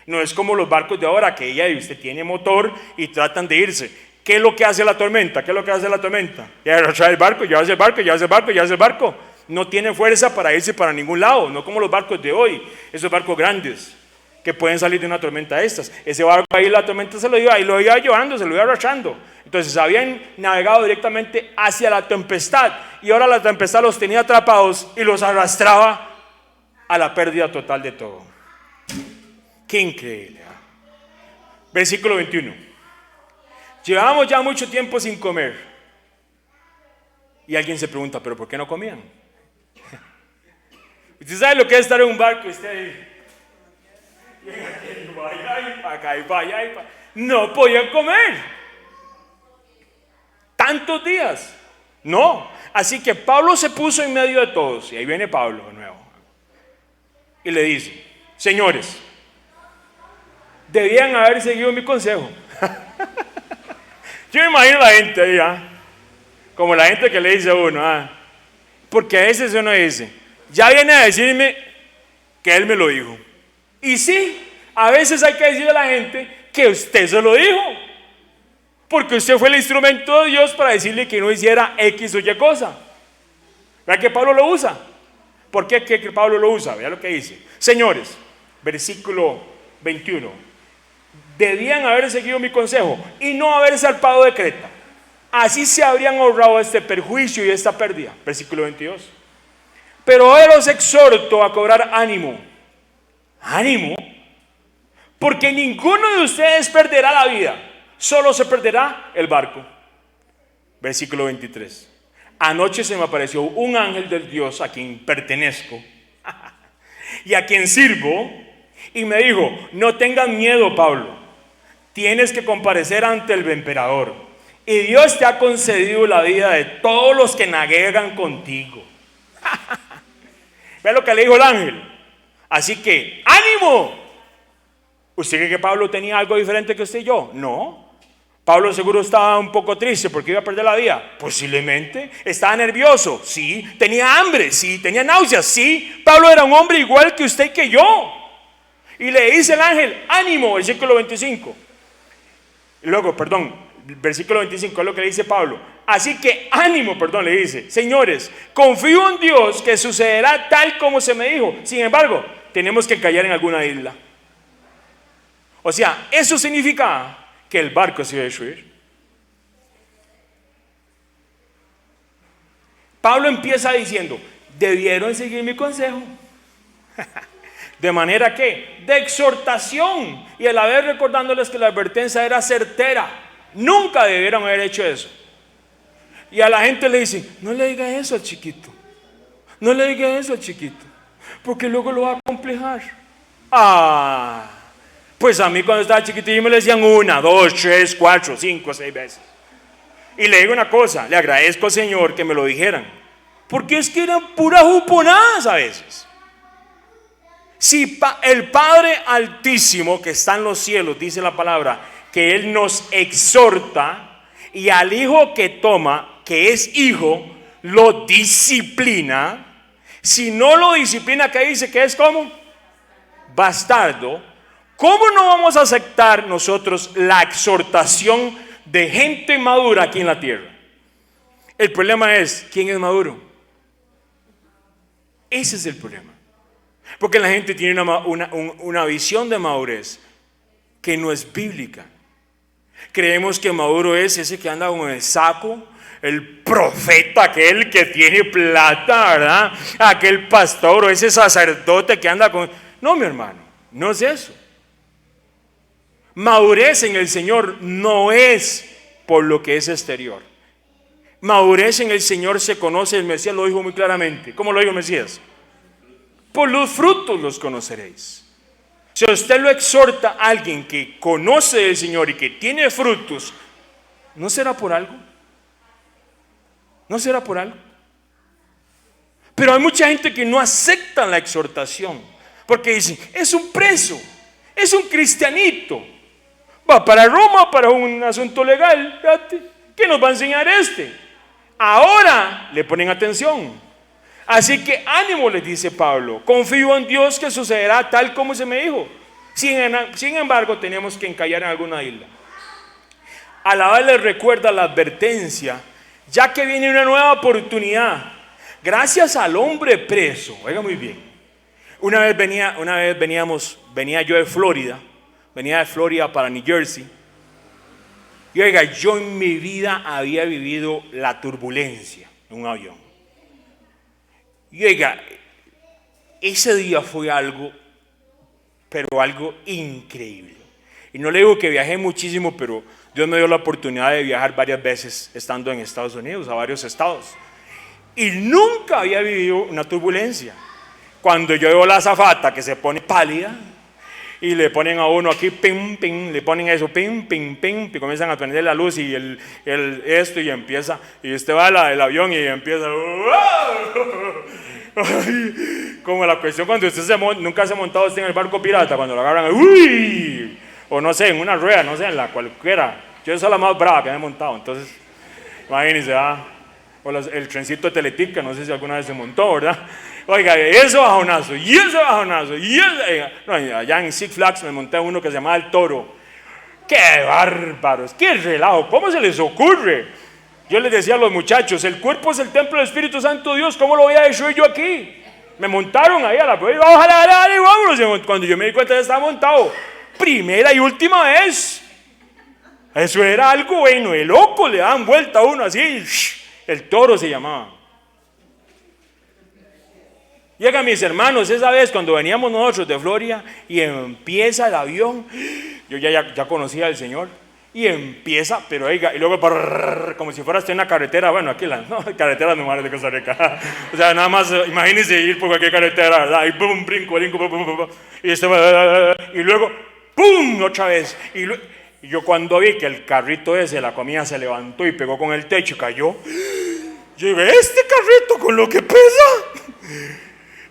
No es como los barcos de ahora que ya usted tiene motor y tratan de irse. ¿Qué es lo que hace la tormenta? ¿Qué es lo que hace la tormenta? Ya arrastrar el barco, llevarse el barco, llevarse el barco, llevarse el barco. No tiene fuerza para irse para ningún lado, no como los barcos de hoy, esos barcos grandes que pueden salir de una tormenta de estas. Ese barco ahí, la tormenta se lo iba llevando, se lo iba arrastrando. Entonces habían navegado directamente hacia la tempestad y ahora la tempestad los tenía atrapados y los arrastraba a la pérdida total de todo. Qué increíble. Versículo 21. Llevábamos ya mucho tiempo sin comer. Y alguien se pregunta, ¿pero por qué no comían? ¿Usted sabe lo que es estar en un barco? No podían comer tantos días, no. Así que Pablo se puso en medio de todos, y ahí viene Pablo de nuevo, y le dice: señores, debían haber seguido mi consejo. Yo me imagino la gente ahí, como la gente que le dice a uno, porque a veces uno dice, ya viene a decirme que él me lo dijo. Y sí, a veces hay que decirle a la gente que usted se lo dijo, porque usted fue el instrumento de Dios para decirle que no hiciera X o Y cosa. ¿Verdad que Pablo lo usa? ¿Por qué que Pablo lo usa? Vea lo que dice: señores, versículo 21, debían haber seguido mi consejo y no haber zarpado de Creta. Así se habrían ahorrado este perjuicio y esta pérdida. Versículo 22. Pero hoy los exhorto a cobrar ánimo. Ánimo, porque ninguno de ustedes perderá la vida, solo se perderá el barco. Versículo 23. Anoche se me apareció un ángel del Dios a quien pertenezco y a quien sirvo, y me dijo: no tengas miedo, Pablo, tienes que comparecer ante el emperador, y Dios te ha concedido la vida de todos los que navegan contigo. ¿Ve lo que le dijo el ángel? Así que, ánimo. ¿Usted cree que Pablo tenía algo diferente que usted y yo? No. Pablo seguro estaba un poco triste porque iba a perder la vida. Posiblemente. Estaba nervioso, sí. Tenía hambre, sí. Tenía náuseas, sí. Pablo era un hombre igual que usted y que yo. Y le dice el ángel, ánimo, versículo 25. Y luego, versículo 25 es lo que le dice Pablo. Así que ánimo, le dice, señores, confío en Dios que sucederá tal como se me dijo. Sin embargo, tenemos que callar en alguna isla. O sea, eso significa que el barco se iba a destruir. Pablo empieza diciendo, debieron seguir mi consejo. De manera que, de exhortación, y a la vez recordándoles que la advertencia era certera. Nunca debieron haber hecho eso. Y a la gente le dicen, no le diga eso al chiquito. No le diga eso al chiquito, porque luego lo va a complejar. Pues a mí cuando estaba chiquitillo me lo decían 1, 2, 3, 4, 5, 6 veces. Y le digo una cosa, le agradezco al Señor que me lo dijeran, porque es que eran puras juponadas a veces. Si el Padre Altísimo que está en los cielos, dice la palabra, que Él nos exhorta, y al hijo que toma, que es hijo, lo disciplina. Si no lo disciplina, ¿qué dice? Que es como bastardo. ¿Cómo no vamos a aceptar nosotros la exhortación de gente madura aquí en la tierra? El problema es, ¿quién es maduro? Ese es el problema. Porque la gente tiene una visión de madurez que no es bíblica. Creemos que maduro es ese que anda con el saco, el profeta, aquel que tiene plata, ¿verdad? Aquel pastor o ese sacerdote que anda con... No, mi hermano, no es eso. Madurez en el Señor no es por lo que es exterior. Madurez en el Señor se conoce, el Mesías lo dijo muy claramente. ¿Cómo lo dijo el Mesías? Por los frutos los conoceréis. Si usted lo exhorta a alguien que conoce del Señor y que tiene frutos, ¿no será por algo? ¿No será por algo? Pero hay mucha gente que no acepta la exhortación, porque dicen, es un preso, es un cristianito, va para Roma para un asunto legal, ¿qué nos va a enseñar este? Ahora le ponen atención. Así que ánimo, les dice Pablo, confío en Dios que sucederá tal como se me dijo. Sin embargo, tenemos que encallar en alguna isla. A la vez les recuerda la advertencia, ya que viene una nueva oportunidad, gracias al hombre preso. Oiga muy bien. Venía yo de Florida, para New Jersey. Y oiga, yo en mi vida había vivido la turbulencia en un avión. Y oiga, ese día fue algo increíble. Y no le digo que viajé muchísimo, pero Dios me dio la oportunidad de viajar varias veces estando en Estados Unidos, a varios estados. Y nunca había vivido una turbulencia. Cuando yo veo la azafata que se pone pálida y le ponen a uno aquí, ping, ping, le ponen eso, ping, ping, ping, y comienzan a prender la luz y esto y empieza, y usted va al avión y empieza, como la cuestión cuando usted nunca se ha montado usted en el barco pirata, cuando lo agarran, uy, o no sé, en una rueda, no sé, en la cualquiera. Yo soy la más brava que me he montado, entonces, imagínense, o el trencito de Teletica, no sé si alguna vez se montó, ¿verdad? Oiga, eso bajonazo, y eso bajonazo, y eso. No, allá en Six Flags me monté uno que se llamaba El Toro. ¡Qué bárbaros! ¡Qué relajo! ¿Cómo se les ocurre? Yo les decía a los muchachos, el cuerpo es el templo del Espíritu Santo de Dios, ¿cómo lo voy a destruir yo aquí? Me montaron ahí a la prueba, ojalá, dale, vámonos. Cuando yo me di cuenta ya estaba montado, primera y última vez. Eso era algo bueno, el loco le daban vuelta a uno así, El Toro se llamaba. Llega mis hermanos, esa vez cuando veníamos nosotros de Florida y empieza el avión, yo ya conocía al Señor, y empieza, pero oiga, y luego como si fuera en una carretera, bueno, aquí carreteras normales de Costa Rica, o sea, nada más, imagínense ir por cualquier carretera, ¿verdad? Y pum, brinco, pum, y luego, pum, otra vez, y yo cuando vi que el carrito ese, la comida se levantó y pegó con el techo y cayó, yo dije, este carrito con lo que pesa.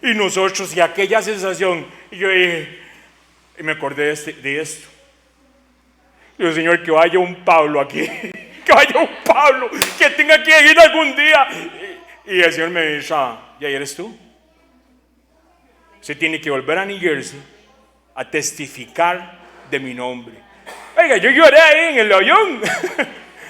Y nosotros, y aquella sensación, y yo dije, y me acordé de esto. Digo, Señor, que vaya un Pablo aquí, que vaya un Pablo, que tenga que ir algún día. Y el Señor me dice, ¿y ahí eres tú? Se tiene que volver a New Jersey a testificar de mi nombre. Oiga, yo lloré ahí en el avión.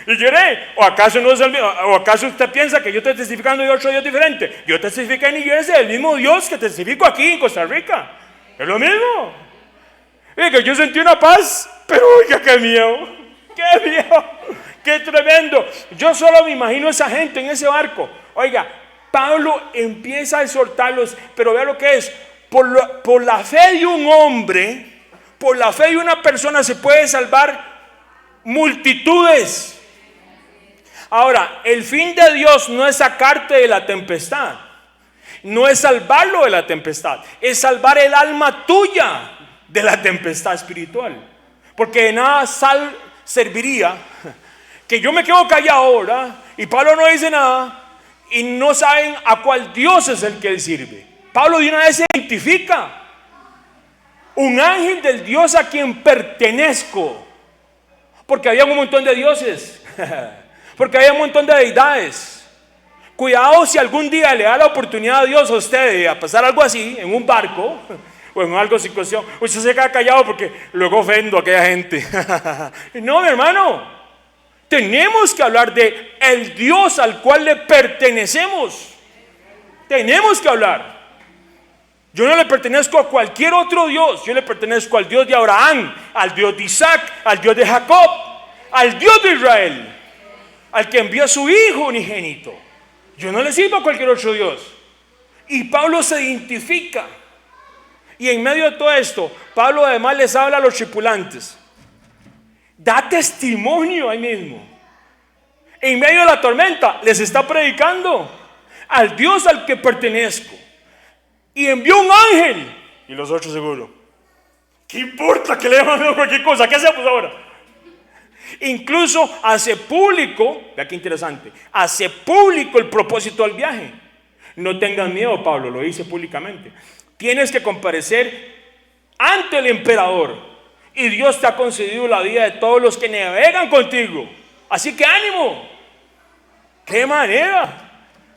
Y lloré. ¿O acaso no es el mismo? ¿O acaso usted piensa que yo estoy testificando de otro Dios diferente? Yo testifico en New Jersey del mismo Dios que testifico aquí en Costa Rica. Es lo mismo. Oiga, yo sentí una paz, pero oiga, qué miedo. Qué miedo. Qué tremendo. Yo solo me imagino a esa gente en ese barco. Oiga, Pablo empieza a exhortarlos, pero vea lo que es. Por la fe de un hombre, por la fe de una persona se puede salvar multitudes. Ahora, el fin de Dios no es sacarte de la tempestad, no es salvarlo de la tempestad, es salvar el alma tuya de la tempestad espiritual. Porque de nada serviría que yo me quedo callado ahora y Pablo no dice nada y no saben a cuál Dios es el que él sirve. Pablo de una vez se identifica: un ángel del Dios a quien pertenezco. Porque había un montón de dioses, porque había un montón de deidades. Cuidado si algún día le da la oportunidad a Dios a usted a pasar algo así en un barco o en algo sin cuestión, usted se queda callado porque luego ofendo a aquella gente. No, mi hermano, tenemos que hablar de el Dios al cual le pertenecemos. Tenemos que hablar. Yo no le pertenezco a cualquier otro Dios. Yo le pertenezco al Dios de Abraham, al Dios de Isaac, al Dios de Jacob, al Dios de Israel, al que envió a su Hijo unigénito. Yo no le sirvo a cualquier otro Dios. Y Pablo se identifica. Y en medio de todo esto, Pablo además les habla a los tripulantes. Da testimonio ahí mismo. En medio de la tormenta les está predicando al Dios al que pertenezco. Y envió un ángel. Y los otros seguro, ¿qué importa que le hayan mandado cualquier cosa? ¿Qué hacemos ahora? Incluso hace público, vea qué interesante, hace público el propósito del viaje. No tengan miedo, Pablo, lo dice públicamente. Tienes que comparecer ante el emperador y Dios te ha concedido la vida de todos los que navegan contigo. Así que ánimo. ¿Qué manera?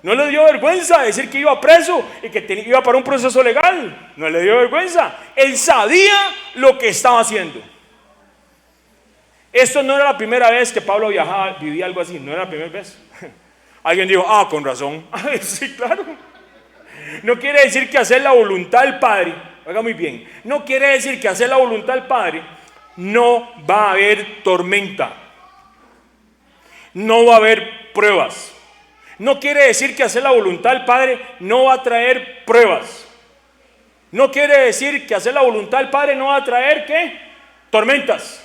No le dio vergüenza decir que iba preso y que iba para un proceso legal. No le dio vergüenza. Él sabía lo que estaba haciendo. Esto no era la primera vez que Pablo viajaba, vivía algo así. No era la primera vez. Alguien dijo, con razón. Sí, claro. No quiere decir que hacer la voluntad del Padre, oiga muy bien, no quiere decir que hacer la voluntad del Padre no va a haber tormenta. No va a haber pruebas. No quiere decir que hacer la voluntad del Padre no va a traer pruebas. No quiere decir que hacer la voluntad del Padre no va a traer, ¿qué? Tormentas.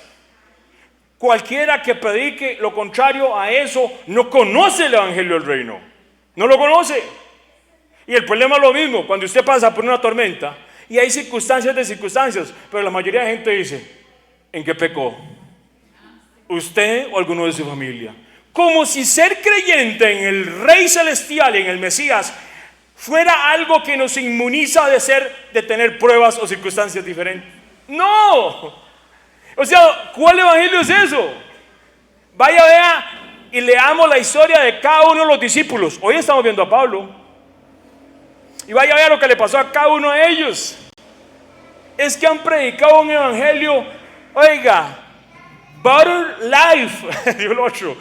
Cualquiera que predique lo contrario a eso no conoce el evangelio del reino. No lo conoce. Y el problema es lo mismo, cuando usted pasa por una tormenta y hay circunstancias de circunstancias, pero la mayoría de gente dice, ¿en qué pecó? ¿Usted o alguno de su familia? Como si ser creyente en el Rey Celestial, en el Mesías, fuera algo que nos inmuniza de tener pruebas o circunstancias diferentes. ¡No! O sea, ¿cuál evangelio es eso? Vaya, vea y leamos la historia de cada uno de los discípulos. Hoy estamos viendo a Pablo. Y vaya a ver lo que le pasó a cada uno de ellos. Es que han predicado un evangelio, oiga, butter life, dijo el otro,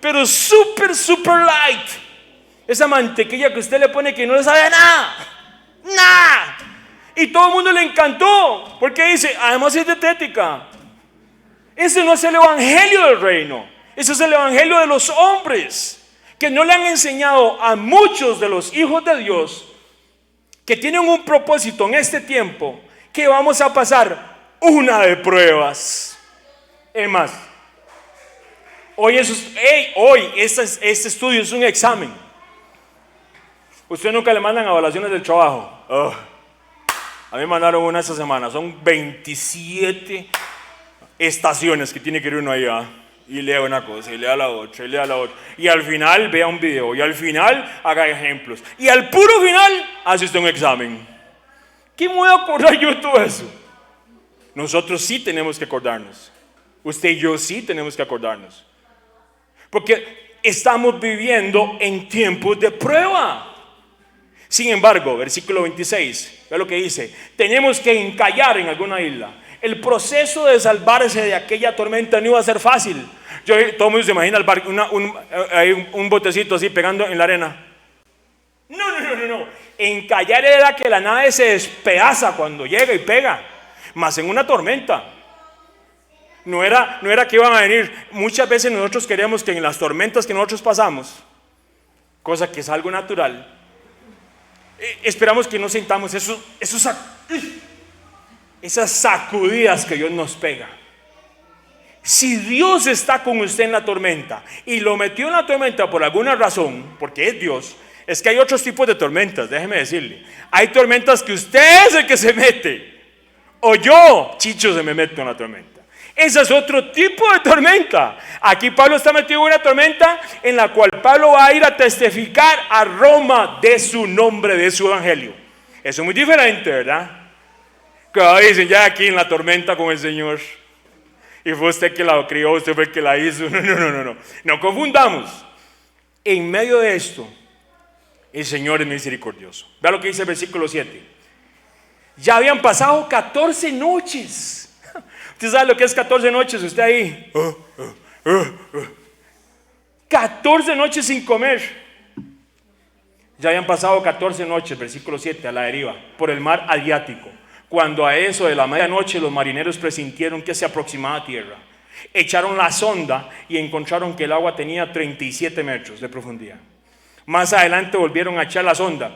pero super light. Esa mantequilla que usted le pone que no le sabe nada. Nada. Y todo el mundo le encantó. Porque dice, además es dietética. Ese no es el evangelio del reino. Ese es el evangelio de los hombres que no le han enseñado a muchos de los hijos de Dios que tienen un propósito en este tiempo, que vamos a pasar una de pruebas. Es más, hoy este estudio es un examen. Usted nunca le mandan evaluaciones del trabajo. A mí me mandaron una esta semana. Son 27 estaciones que tiene que ir uno allá. Y lea una cosa, y lea la otra, y lea la otra. Y al final vea un video, y al final haga ejemplos. Y al puro final hace usted un examen. ¿Qué me voy a acordar yo de todo eso? Nosotros sí tenemos que acordarnos. Usted y yo sí tenemos que acordarnos. Porque estamos viviendo en tiempos de prueba. Sin embargo, versículo 26, ve lo que dice: tenemos que encallar en alguna isla. El proceso de salvarse de aquella tormenta no iba a ser fácil. Todo el mundo se imagina el barco, un botecito así pegando en la arena. No. Encallar era que la nave se despedaza cuando llega y pega. Más en una tormenta. No era que iban a venir. Muchas veces nosotros queremos que en las tormentas que nosotros pasamos, cosa que es algo natural, esperamos que no sintamos esas sacudidas que Dios nos pega. Si Dios está con usted en la tormenta y lo metió en la tormenta por alguna razón, porque es Dios, es que hay otros tipos de tormentas, déjeme decirle. Hay tormentas que usted es el que se mete, o yo, Chicho, se me meto en la tormenta. Ese es otro tipo de tormenta. Aquí Pablo está metido en una tormenta en la cual Pablo va a ir a testificar a Roma de su nombre, de su evangelio. Eso es muy diferente, ¿verdad? Que dicen, ya aquí en la tormenta con el Señor, y fue usted que la crió, usted fue el que la hizo. No confundamos. En medio de esto, el Señor es misericordioso. Vea lo que dice el versículo 7. Ya habían pasado 14 noches. ¿Usted sabe lo que es 14 noches? Usted ahí. 14 noches sin comer. Ya habían pasado 14 noches, versículo 7, a la deriva, por el mar Adriático. Cuando a eso de la medianoche los marineros presintieron que se aproximaba a tierra. Echaron la sonda y encontraron que el agua tenía 37 metros de profundidad. Más adelante volvieron a echar la sonda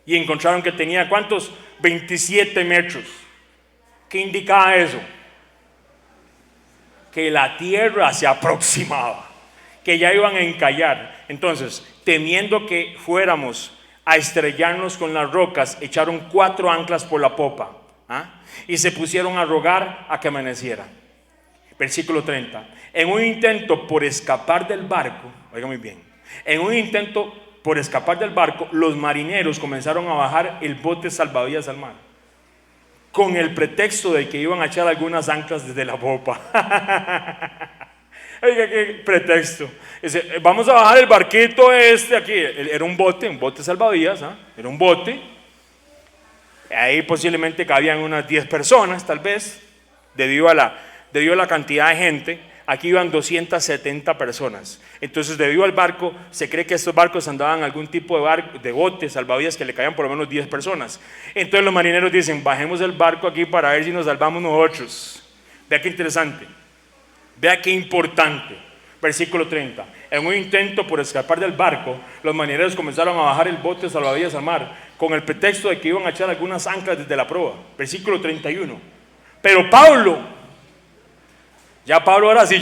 y encontraron que tenía, ¿cuántos? 27 metros. ¿Qué indicaba eso? Que la tierra se aproximaba, que ya iban a encallar. Entonces, temiendo que fuéramos a estrellarnos con las rocas, echaron 4 anclas por la popa, y se pusieron a rogar a que amaneciera. Versículo 30. En un intento por escapar del barco, oiga muy bien, en un intento por escapar del barco, los marineros comenzaron a bajar el bote salvavidas al mar, con el pretexto de que iban a echar algunas anclas desde la popa. Oiga, qué pretexto. Dice, vamos a bajar el barquito aquí. Era un bote salvavidas, era un bote. Ahí posiblemente cabían unas 10 personas, tal vez, debido a la cantidad de gente. Aquí iban 270 personas. Entonces, debido al barco, se cree que estos barcos andaban en algún tipo de bote salvavidas que le caían por lo menos 10 personas. Entonces los marineros dicen, bajemos el barco aquí para ver si nos salvamos nosotros. Vea qué interesante, vea qué importante. Versículo 30. En un intento por escapar del barco, los marineros comenzaron a bajar el bote salvavidas al mar, con el pretexto de que iban a echar algunas anclas desde la proa. Versículo 31. Pero Pablo, ahora sí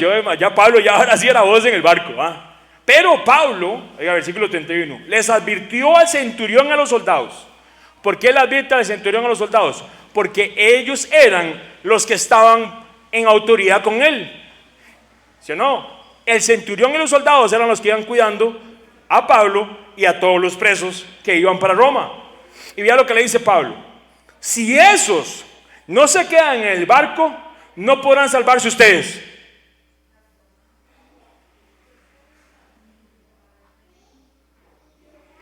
era voz en el barco. Pero Pablo, oiga, versículo 31, les advirtió al centurión y a los soldados. ¿Por qué le advierte al centurión y a los soldados? Porque ellos eran los que estaban en autoridad con él. ¿Sí o no? El centurión y los soldados eran los que iban cuidando a Pablo y a todos los presos que iban para Roma. Y vea lo que le dice Pablo: si esos no se quedan en el barco, no podrán salvarse ustedes.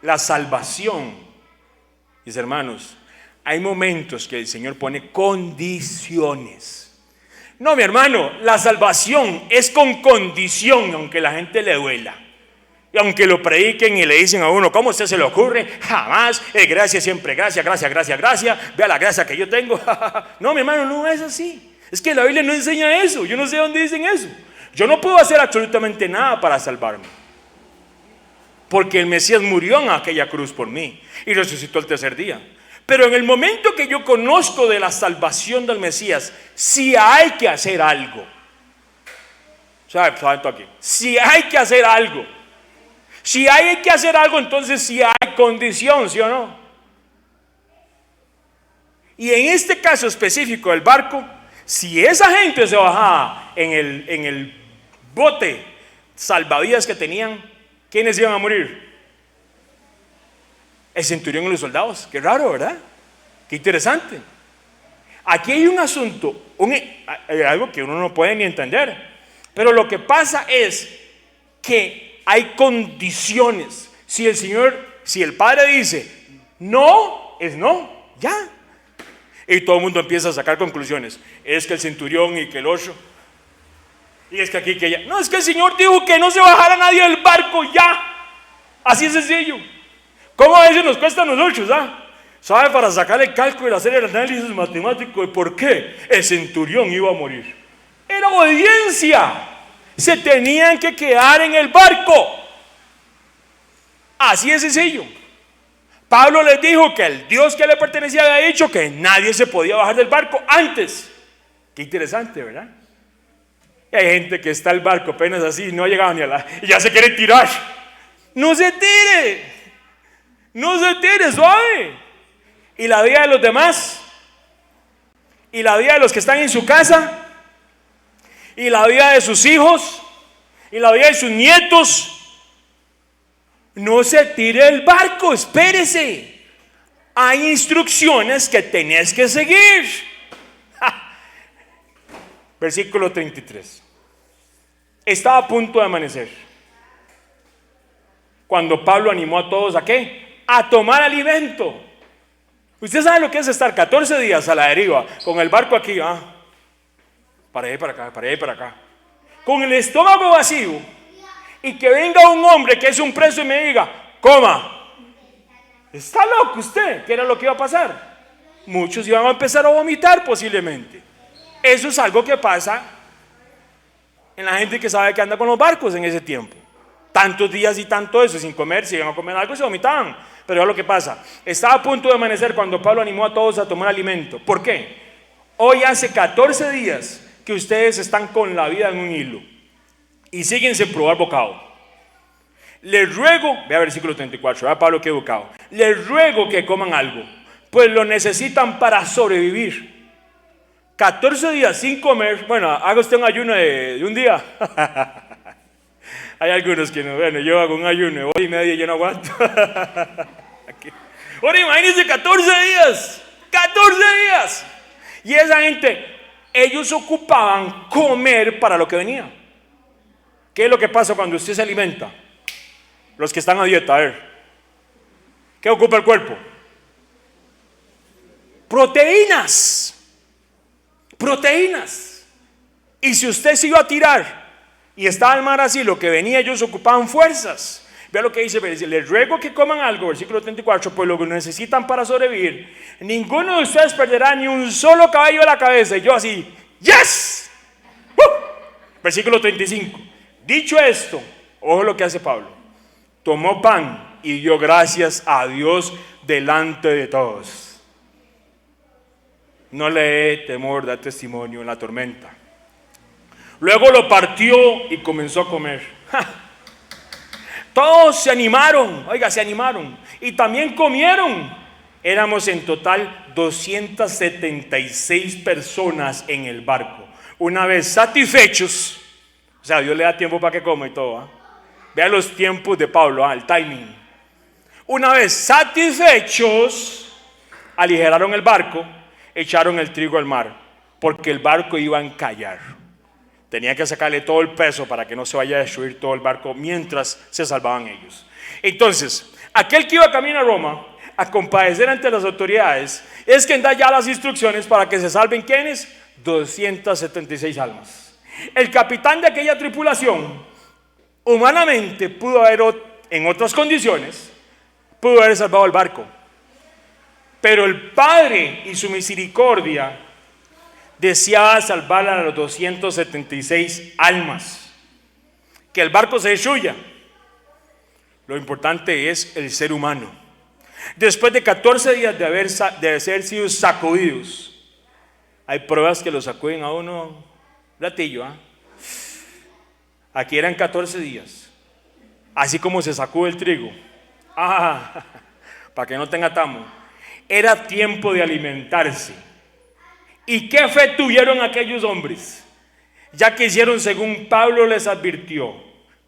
La salvación, mis hermanos, hay momentos que el Señor pone condiciones. No, mi hermano, la salvación es con condición, aunque la gente le duela. Y aunque lo prediquen y le dicen a uno, ¿cómo a usted se le ocurre? Jamás, gracias, siempre gracias, vea la gracia que yo tengo. No, mi hermano, no es así. Es que la Biblia no enseña eso. Yo no sé dónde dicen eso. Yo no puedo hacer absolutamente nada para salvarme, porque el Mesías murió en aquella cruz por mí y resucitó el tercer día. Pero en el momento que yo conozco de la salvación del Mesías, si hay que hacer algo. Si hay que hacer algo. Si hay que hacer algo, entonces sí hay condición, ¿sí o no? Y en este caso específico del barco, si esa gente se bajaba en el bote salvavidas que tenían, ¿quiénes iban a morir? El centurión y los soldados. Qué raro, ¿verdad? Qué interesante. Aquí hay un asunto, algo que uno no puede ni entender. Pero lo que pasa es que hay condiciones. Si el Padre dice no, es no, ya. Y todo el mundo empieza a sacar conclusiones. Es que el centurión y que el otro. Y es que aquí, que allá. No, es que el Señor dijo que no se bajara nadie del barco, ya. Así es sencillo. ¿Cómo a veces nos cuesta a nosotros, ¿Sabe? Para sacar el cálculo y hacer el análisis matemático de por qué el centurión iba a morir. Era obediencia. Se tenían que quedar en el barco. Así es sencillo. Pablo les dijo que el Dios que le pertenecía había dicho que nadie se podía bajar del barco antes. Qué interesante, ¿verdad? Y hay gente que está el barco apenas así, no ha llegado ni a y ya se quiere tirar. No se tire. No se tire, suave. Y la vida de los demás, y la vida de los que están en su casa, y la vida de sus hijos, y la vida de sus nietos. No se tire del barco, espérese. Hay instrucciones que tenés que seguir. Versículo 33. Estaba a punto de amanecer cuando Pablo animó a todos ¿a qué? A tomar alimento. Usted sabe lo que es estar 14 días a la deriva con el barco aquí, para allá y para acá, para allá y para acá, con el estómago vacío, y que venga un hombre que es un preso y me diga, coma. ¿Está loco usted? ¿Qué era lo que iba a pasar? Muchos iban a empezar a vomitar posiblemente. Eso es algo que pasa en la gente que sabe que anda con los barcos en ese tiempo. Tantos días y tanto eso, sin comer, si iban a comer algo se vomitaban. Pero es lo que pasa. Estaba a punto de amanecer cuando Pablo animó a todos a tomar alimento. ¿Por qué? Hoy hace 14 días que ustedes están con la vida en un hilo y siguen sin probar bocado. Les ruego, vea versículo 34, vea Pablo que educado. Les ruego que coman algo, pues lo necesitan para sobrevivir. 14 días sin comer. Bueno, haga usted un ayuno de un día. Hay algunos que no, bueno, yo hago un ayuno de hora y media y yo no aguanto. Ahora imagínense 14 días. 14 días. Y esa gente, ellos ocupaban comer para lo que venía. ¿Qué es lo que pasa cuando usted se alimenta? Los que están a dieta, a ver. ¿Qué ocupa el cuerpo? Proteínas. Proteínas. Y si usted se iba a tirar y estaba al mar así, lo que venía, ellos ocupaban fuerzas. Vea lo que dice, les ruego que coman algo, versículo 34, pues lo que necesitan para sobrevivir. Ninguno de ustedes perderá ni un solo cabello de la cabeza. Y yo así, ¡yes! Versículo 35. Dicho esto, ojo lo que hace Pablo. Tomó pan y dio gracias a Dios delante de todos. No le dé temor, da testimonio en la tormenta. Luego lo partió y comenzó a comer. Todos se animaron, oiga, se animaron. Y también comieron. Éramos en total 276 personas en el barco. Una vez satisfechos, o sea, Dios le da tiempo para que coma y todo. Vea los tiempos de Pablo, el timing. Una vez satisfechos, aligeraron el barco, echaron el trigo al mar, porque el barco iba a encallar. Tenía que sacarle todo el peso para que no se vaya a destruir todo el barco mientras se salvaban ellos. Entonces, aquel que iba camino a Roma a compadecer ante las autoridades es quien da ya las instrucciones para que se salven ¿quiénes? 276 almas. El capitán de aquella tripulación humanamente pudo haber, en otras condiciones, pudo haber salvado el barco. Pero el Padre y su misericordia deseaba salvar a los 276 almas. Que el barco se destruya. Lo importante es el ser humano. Después de 14 días de haber sido sacudidos, hay pruebas que lo sacuden a uno ratillo. Aquí eran 14 días. Así como se sacude el trigo. Para que no tenga tamo. Era tiempo de alimentarse. ¿Y qué fe tuvieron aquellos hombres? Ya que hicieron según Pablo les advirtió.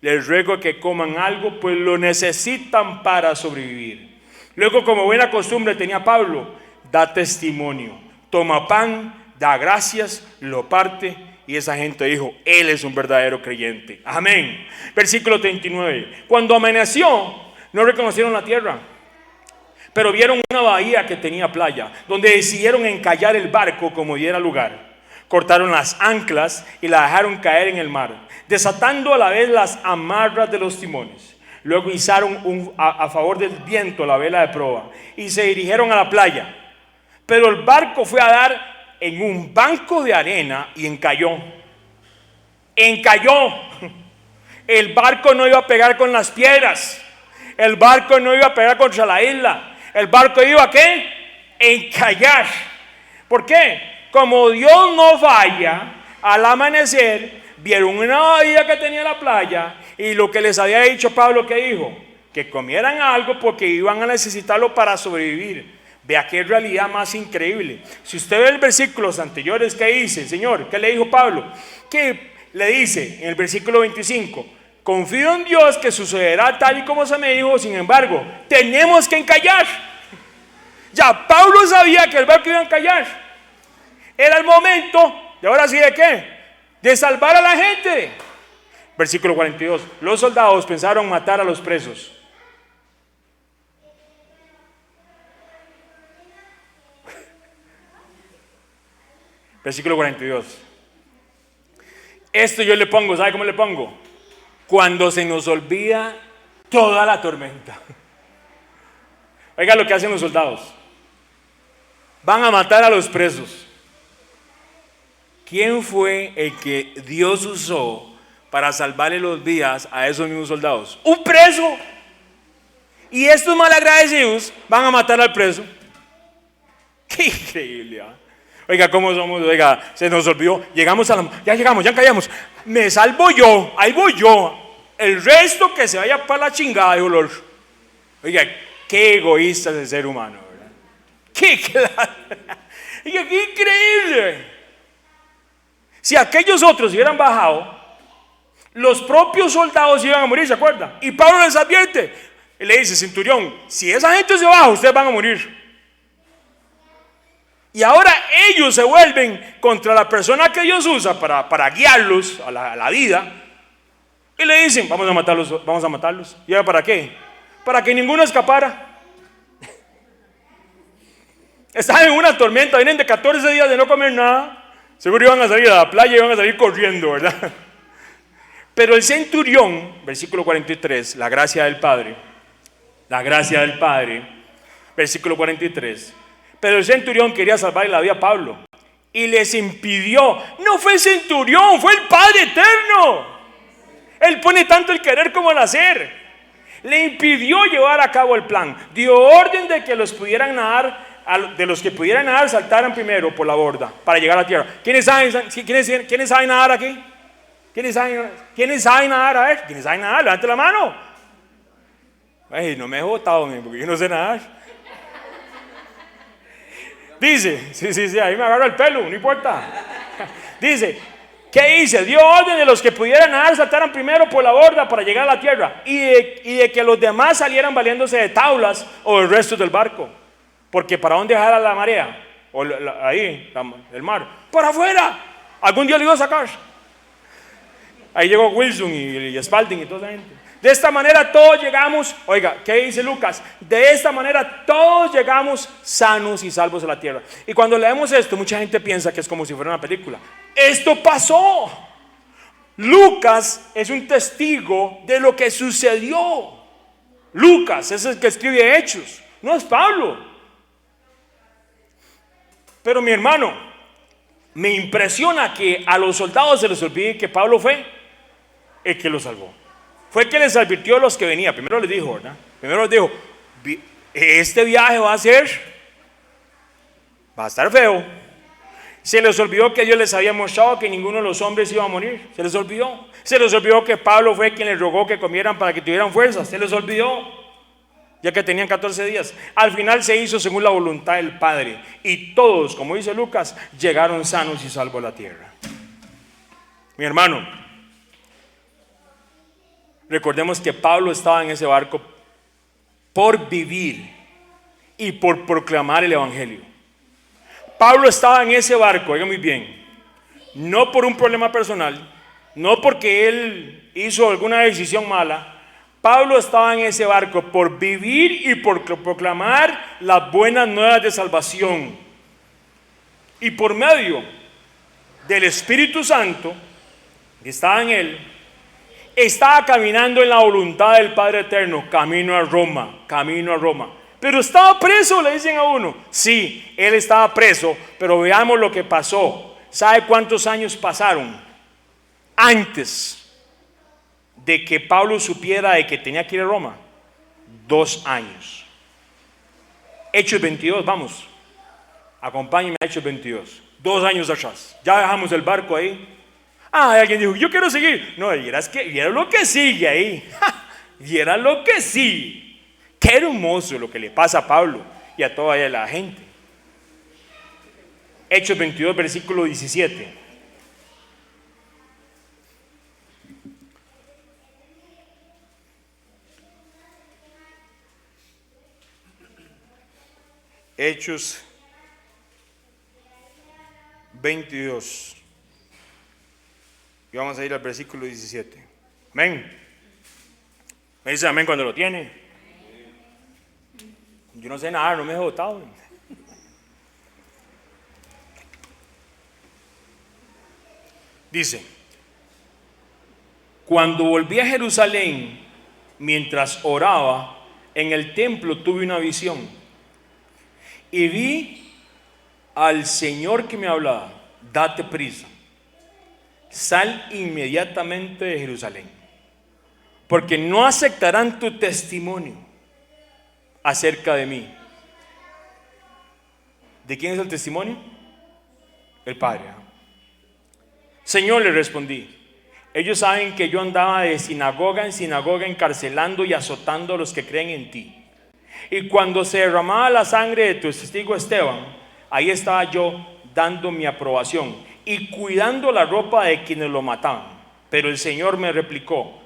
Les ruego que coman algo, pues lo necesitan para sobrevivir. Luego, como buena costumbre tenía Pablo, da testimonio. toma pan, da gracias, lo parte, y esa gente dijo, él es un verdadero creyente. Amén. Versículo 39. Cuando amaneció, no reconocieron la tierra, pero vieron una bahía que tenía playa, donde decidieron encallar el barco como diera lugar. Cortaron las anclas y la dejaron caer en el mar, desatando a la vez las amarras de los timones. Luego izaron a favor del viento la vela de proa y se dirigieron a la playa. Pero el barco fue a dar en un banco de arena y encalló. Encalló. El barco no iba a pegar con las piedras. El barco no iba a pegar contra la isla. El barco iba a ¿qué? Encallar. ¿Por qué? Como Dios no falla, al amanecer vieron una bahía que tenía la playa y lo que les había dicho Pablo, ¿qué dijo? Que comieran algo porque iban a necesitarlo para sobrevivir. Vea qué realidad más increíble. Si usted ve los versículos anteriores, ¿qué dice? Señor, ¿qué le dijo Pablo? ¿Qué le dice en el versículo 25? Confío en Dios que sucederá tal y como se me dijo, sin embargo, tenemos que encallar. Ya Pablo sabía que el barco iba a encallar. Era el momento, ¿y ahora sí de qué? De salvar a la gente. Versículo 42. Los soldados pensaron matar a los presos. Versículo 42. Esto yo le pongo, ¿sabe cómo le pongo? Cuando se nos olvida toda la tormenta. Oiga lo que hacen los soldados. Van a matar a los presos. ¿Quién fue el que Dios usó para salvarle los días a esos mismos soldados? Un preso. Y estos malagradecidos van a matar al preso. Qué increíble, ¿eh? Oiga, ¿cómo somos? Oiga, se nos olvidó. Llegamos a la... Ya llegamos, ya callamos. Me salvo yo, ahí voy yo. El resto que se vaya para la chingada de olor. Oiga, qué egoísta es el ser humano, ¿verdad? Qué claro. Oiga, qué increíble. Si aquellos otros hubieran bajado, los propios soldados iban a morir, ¿se acuerda? Y Pablo les advierte, y le dice, centurión, si esa gente se baja, ustedes van a morir. Y ahora ellos se vuelven contra la persona que Dios usa para guiarlos a la vida, y le dicen, vamos a matarlos, vamos a matarlos. ¿Y ahora para qué? Para que ninguno escapara. Estaban en una tormenta, vienen de 14 días de no comer nada. Seguro iban a salir a la playa y iban a salir corriendo, ¿verdad? Pero el centurión, versículo 43, la gracia del Padre, versículo 43. Pero el centurión quería salvarle la vida a Pablo y les impidió. No fue el centurión, fue el Padre eterno. Él pone tanto el querer como el hacer. Le impidió llevar a cabo el plan. Dio orden de que los pudieran nadar. De los que pudieran nadar, saltaran primero por la borda para llegar a la tierra. ¿Quiénes saben nadar aquí? ¿Quiénes saben nadar? A ver, ¿quiénes saben nadar? Levante la mano. Ay, no me he botado, porque yo no sé nadar. Dice, sí, ahí me agarro el pelo, no importa. Dice, ¿qué dice? Dio orden de los que pudieran nadar, saltaran primero por la borda para llegar a la tierra y de que los demás salieran valiéndose de tablas o del resto del barco. Porque ¿para dónde dejar a la marea? O el mar. ¡Para afuera! Algún día lo iba a sacar. Ahí llegó Wilson y Spalding y toda esa gente. De esta manera todos llegamos, oiga, ¿qué dice Lucas? De esta manera todos llegamos sanos y salvos a la tierra. Y cuando leemos esto, mucha gente piensa que es como si fuera una película. Esto pasó. Lucas es un testigo de lo que sucedió. Lucas es el que escribe Hechos, no es Pablo. Pero mi hermano, me impresiona que a los soldados se les olvide que Pablo fue el que los salvó. Fue el que les advirtió a los que venían. Primero les dijo, ¿verdad? Primero les dijo, este viaje va a estar feo. Se les olvidó que Dios les había mostrado que ninguno de los hombres iba a morir. Se les olvidó. Se les olvidó que Pablo fue quien les rogó que comieran para que tuvieran fuerza. Se les olvidó. Ya que tenían 14 días. Al final se hizo según la voluntad del Padre. Y todos, como dice Lucas, llegaron sanos y salvos a la tierra. Mi hermano, recordemos que Pablo estaba en ese barco por vivir y por proclamar el Evangelio. Pablo estaba en ese barco, oiga muy bien, no por un problema personal, no porque él hizo alguna decisión mala. Pablo estaba en ese barco por vivir y por proclamar las buenas nuevas de salvación. Y por medio del Espíritu Santo que estaba en él, estaba caminando en la voluntad del Padre Eterno, camino a Roma, camino a Roma. Pero estaba preso, le dicen a uno. Sí, él estaba preso, pero veamos lo que pasó. ¿Sabe cuántos años pasaron antes de que Pablo supiera de que tenía que ir a Roma? 2 años. Hechos 22, vamos. Acompáñenme a Hechos 22. 2 años atrás. Ya dejamos el barco ahí. Alguien dijo, yo quiero seguir. No, viera lo que sigue ahí. Viera lo que sigue. Qué hermoso lo que le pasa a Pablo y a toda la gente. Hechos 22, versículo 17. Hechos 22. Y vamos a ir al versículo 17. Amén. Me dice amén cuando lo tiene. Yo no sé nada, no me he votado. Dice: cuando volví a Jerusalén, mientras oraba en el templo, tuve una visión y vi al Señor que me hablaba: date prisa, sal inmediatamente de Jerusalén, porque no aceptarán tu testimonio acerca de mí. ¿De quién es el testimonio? El Padre. Señor, le respondí, ellos saben que yo andaba de sinagoga en sinagoga encarcelando y azotando a los que creen en ti. Y cuando se derramaba la sangre de tu testigo Esteban, ahí estaba yo dando mi aprobación y cuidando la ropa de quienes lo mataban. Pero el Señor me replicó: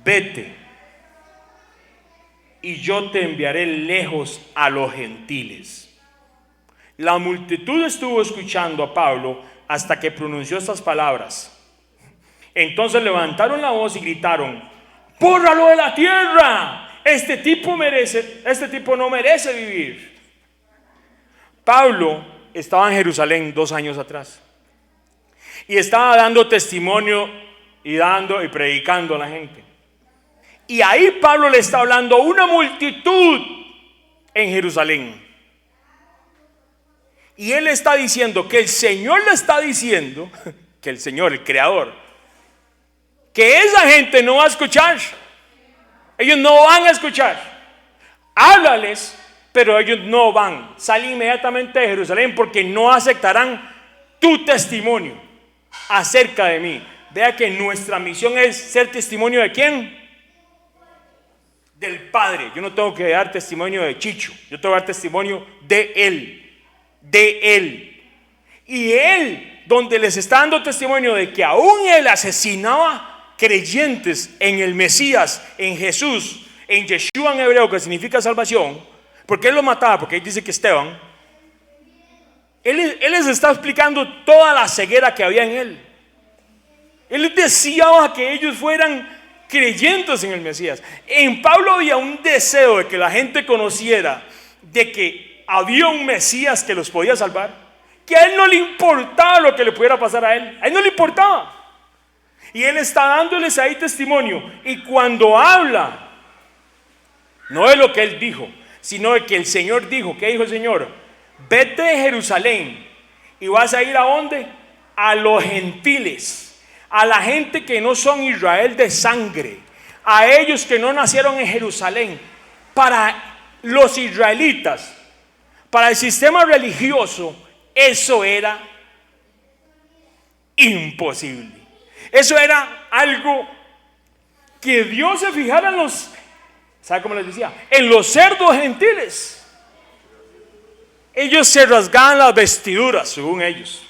vete, y yo te enviaré lejos a los gentiles. La multitud estuvo escuchando a Pablo hasta que pronunció estas palabras. Entonces levantaron la voz y gritaron: ¡bórralo de la tierra! Este tipo no merece vivir. Pablo estaba en Jerusalén 2 años atrás y estaba dando testimonio y predicando a la gente. Y ahí Pablo le está hablando a una multitud en Jerusalén. Y él está diciendo que el Señor le está diciendo, que el Señor, el Creador, que esa gente no va a escuchar. Ellos no van a escuchar. Háblales, pero ellos no van. Sal inmediatamente de Jerusalén porque no aceptarán tu testimonio acerca de mí. Vea que nuestra misión es ser testimonio de ¿quién? Del Padre. Yo no tengo que dar testimonio de Chicho, yo tengo que dar testimonio de Él, de Él. Y Él, donde les está dando testimonio de que aún Él asesinaba creyentes en el Mesías, en Jesús, en Yeshua en hebreo, que significa salvación, porque Él lo mataba, porque Él dice que Esteban, Él les está explicando toda la ceguera que había en Él. Él deseaba que ellos fueran creyentes en el Mesías. En Pablo había un deseo de que la gente conociera de que había un Mesías que los podía salvar, que a él no le importaba lo que le pudiera pasar a él no le importaba. Y él está dándoles ahí testimonio. Y cuando habla, no es lo que él dijo, sino de que el Señor dijo. ¿Qué dijo el Señor? Vete de Jerusalén y vas a ir ¿a dónde? A los gentiles, a la gente que no son Israel de sangre, a ellos que no nacieron en Jerusalén. Para los israelitas, para el sistema religioso, eso era imposible. Eso era algo que Dios se fijara en los, ¿sabe cómo les decía? En los cerdos gentiles. Ellos se rasgaban las vestiduras, según ellos.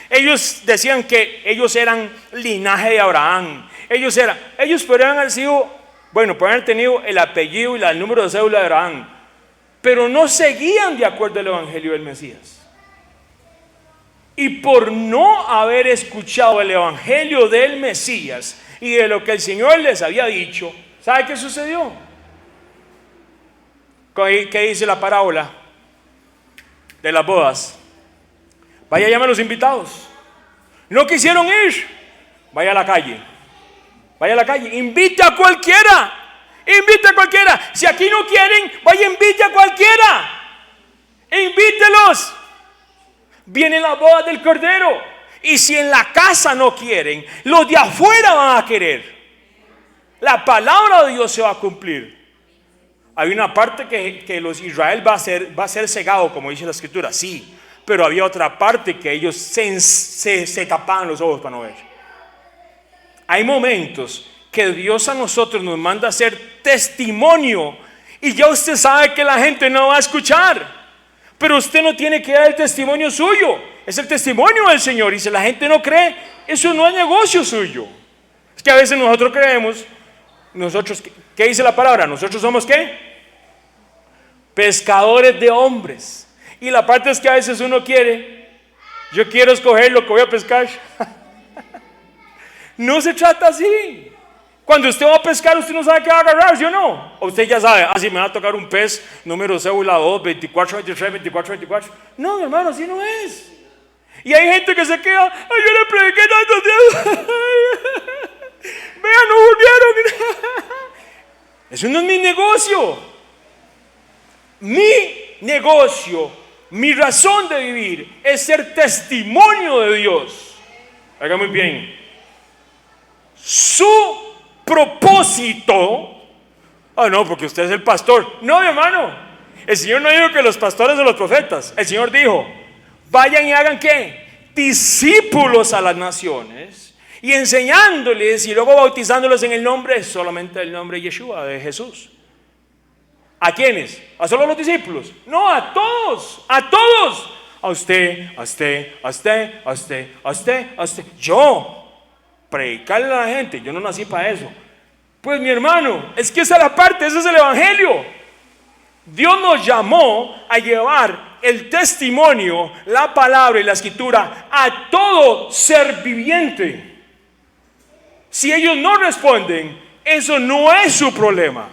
Ellos decían que ellos eran linaje de Abraham. Ellos podrían haber sido, podrían haber tenido el apellido y el número de cédula de Abraham, pero no seguían de acuerdo al evangelio del Mesías. Y por no haber escuchado el evangelio del Mesías y de lo que el Señor les había dicho, ¿sabe qué sucedió? ¿Qué dice la parábola de las bodas? Vaya, llame a los invitados. No quisieron ir. Vaya a la calle. Vaya a la calle. Invite a cualquiera. Invite a cualquiera. Si aquí no quieren, vaya, invite a cualquiera. Invítelos. Vienen las bodas del Cordero. Y si en la casa no quieren, los de afuera van a querer. La palabra de Dios se va a cumplir. Hay una parte que los Israel va a ser cegado, como dice la Escritura, sí. Pero había otra parte que ellos se tapaban los ojos para no ver. Hay momentos que Dios a nosotros nos manda a hacer testimonio y ya usted sabe que la gente no va a escuchar, pero usted no tiene que dar el testimonio suyo, es el testimonio del Señor. Y si la gente no cree, eso no es negocio suyo. Es que a veces nosotros creemos, ¿qué dice la palabra? Nosotros somos ¿qué? Pescadores de hombres. Y la parte es que a veces uno yo quiero escoger lo que voy a pescar. No se trata así. Cuando usted va a pescar, usted no sabe qué va a agarrar, ¿sí o no? O usted ya sabe, si me va a tocar un pez, número cédula 2, 24, 23, 24, 24. No, mi hermano, así no es. Y hay gente que se queda, yo le prediqué tantos días. Vean, no volvieron. Eso no es mi negocio. Mi negocio, mi razón de vivir es ser testimonio de Dios. Haga muy bien. Su propósito, no, porque usted es el pastor. No, mi hermano, el Señor no dijo que los pastores son los profetas. El Señor dijo, vayan y hagan ¿qué? Discípulos a las naciones y enseñándoles y luego bautizándolos en el nombre, solamente el nombre de Yeshua, de Jesús. ¿A quiénes? ¿A solo los discípulos? No, a todos, a todos. A usted, a usted, a usted, a usted, a usted, a usted. Yo, predicarle a la gente, yo no nací para eso. Pues mi hermano, es que esa es la parte, ese es el evangelio. Dios nos llamó a llevar el testimonio, la palabra y la escritura a todo ser viviente. Si ellos no responden, eso no es su problema.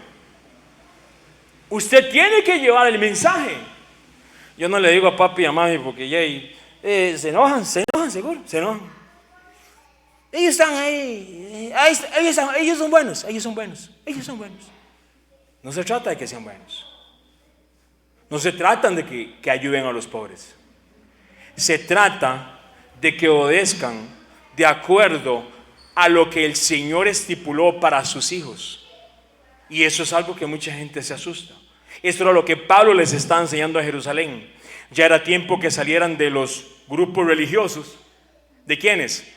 Usted tiene que llevar el mensaje. Yo no le digo a papi y a mami porque ya se enojan seguro, se enojan. Ellos están ahí ellos son buenos. No se trata de que sean buenos. No se trata de que ayuden a los pobres. Se trata de que obedezcan de acuerdo a lo que el Señor estipuló para sus hijos. Y eso es algo que mucha gente se asusta. Esto era lo que Pablo les está enseñando a Jerusalén. Ya era tiempo que salieran de los grupos religiosos. ¿De quiénes?